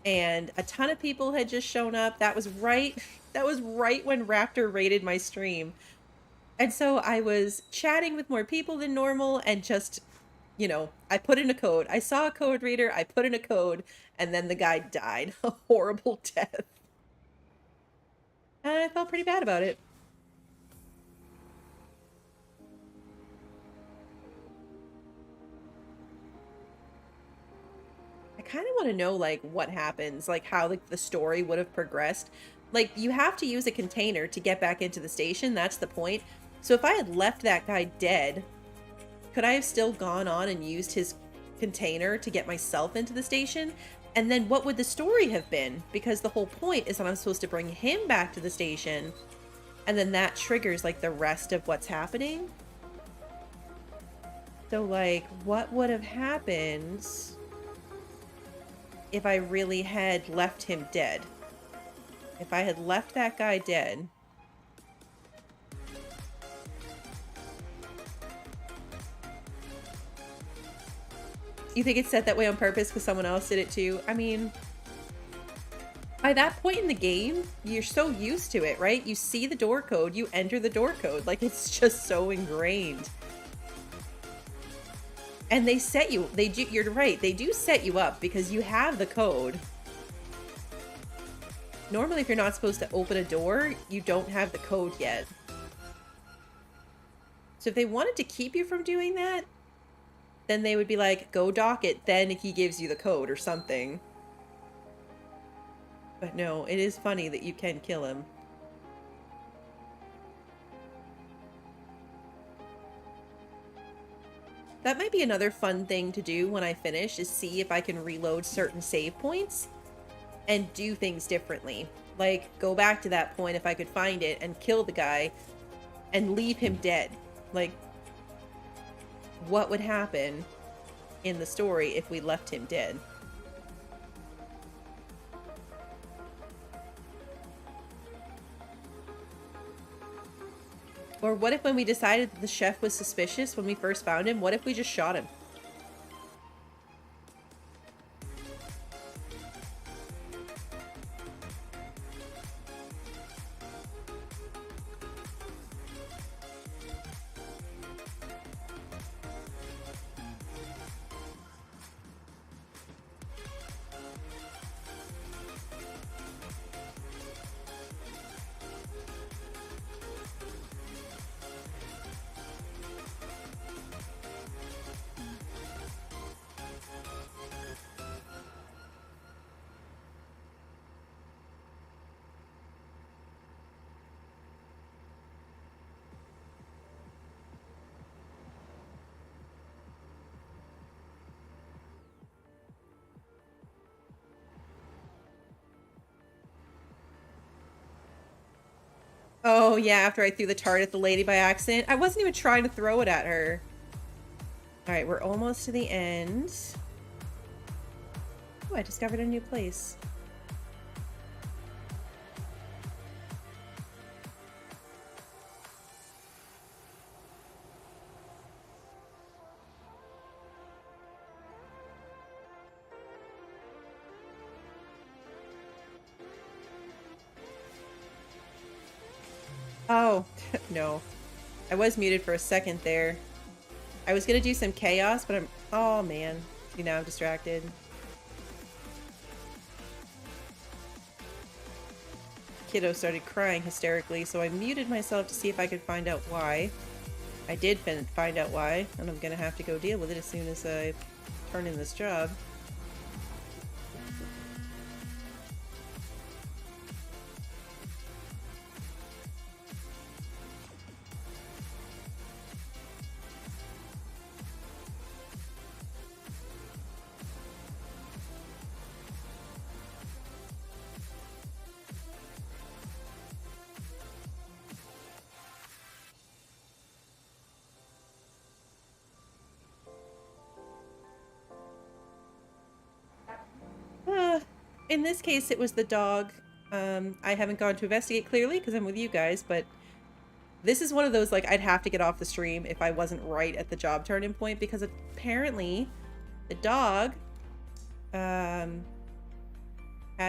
and a ton of people had just shown up. That was right when Raptor raided my stream. And so I was chatting with more people than normal and just, you know, I put in a code. I saw a code reader, I put in a code, and then the guy died. A horrible death. And I felt pretty bad about it. I kind of want to know, like, what happens, like, how, like, the story would have progressed. Like, you have to use a container to get back into the station. That's the point. So if I had left that guy dead, could I have still gone on and used his container to get myself into the station? And then what would the story have been? Because the whole point is that I'm supposed to bring him back to the station, and then that triggers, like, the rest of what's happening. So, like, what would have happened if I really had left him dead? If I had left that guy dead. You think it's set that way on purpose because someone else did it too? I mean, by that point in the game, you're so used to it, right? You see the door code, you enter the door code. Like, it's just so ingrained. And they set you, you're right, they do set you up because you have the code. Normally, if you're not supposed to open a door, you don't have the code yet. So if they wanted to keep you from doing that, then they would be like, go dock it, then he gives you the code or something. But no, it is funny that you can kill him. That might be another fun thing to do when I finish, is see if I can reload certain save points and do things differently. Like, go back to that point if I could find it and kill the guy and leave him dead. Like, what would happen in the story if we left him dead? Or what if when we decided that the chef was suspicious when we first found him, what if we just shot him? Oh, yeah, after I threw the tart at the lady by accident. I wasn't even trying to throw it at her. All right, we're almost to the end. Oh, I discovered a new place. Oh, no. I was muted for a second there. I was gonna do some chaos, but oh man. See, now I'm distracted. Kiddo started crying hysterically, so I muted myself to see if I could find out why. I did find out why, and I'm gonna have to go deal with it as soon as I turn in this job. In this case, it was the dog. I haven't gone to investigate clearly because I'm with you guys, but this is one of those, like, I'd have to get off the stream if I wasn't right at the job turning point, because apparently the dog had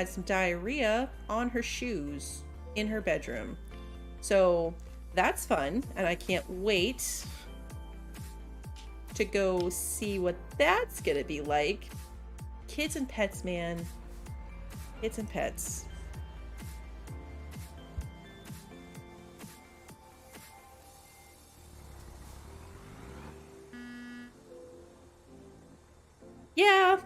some diarrhea on her shoes in her bedroom. So that's fun, and I can't wait to go see what that's gonna be like. Kids and pets, man. Kids and pets. Yeah.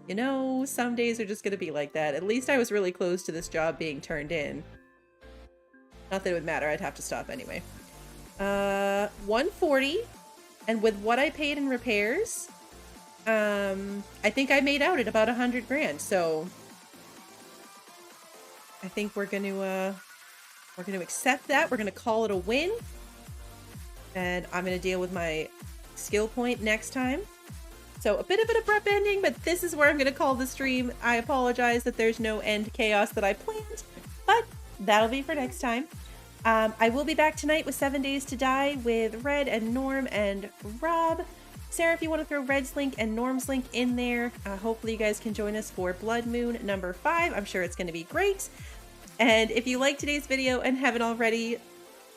You know, some days are just gonna be like that. At least I was really close to this job being turned in. Not that it would matter, I'd have to stop anyway. 140, and with what I paid in repairs, I think I made out at about 100 grand, so I think we're gonna accept that. We're gonna call it a win, and I'm gonna deal with my skill point next time. So a bit of an abrupt ending, but this is where I'm gonna call the stream. I apologize that there's no end chaos that I planned, but that'll be for next time. I will be back tonight with 7 Days to Die with Red and Norm and Rob. Sarah, if you want to throw Red's link and Norm's link in there, hopefully you guys can join us for Blood Moon number 5. I'm sure it's going to be great. And if you liked today's video and haven't already,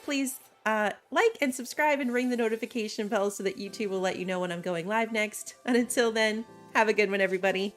please like and subscribe and ring the notification bell so that YouTube will let you know when I'm going live next. And until then, have a good one, everybody.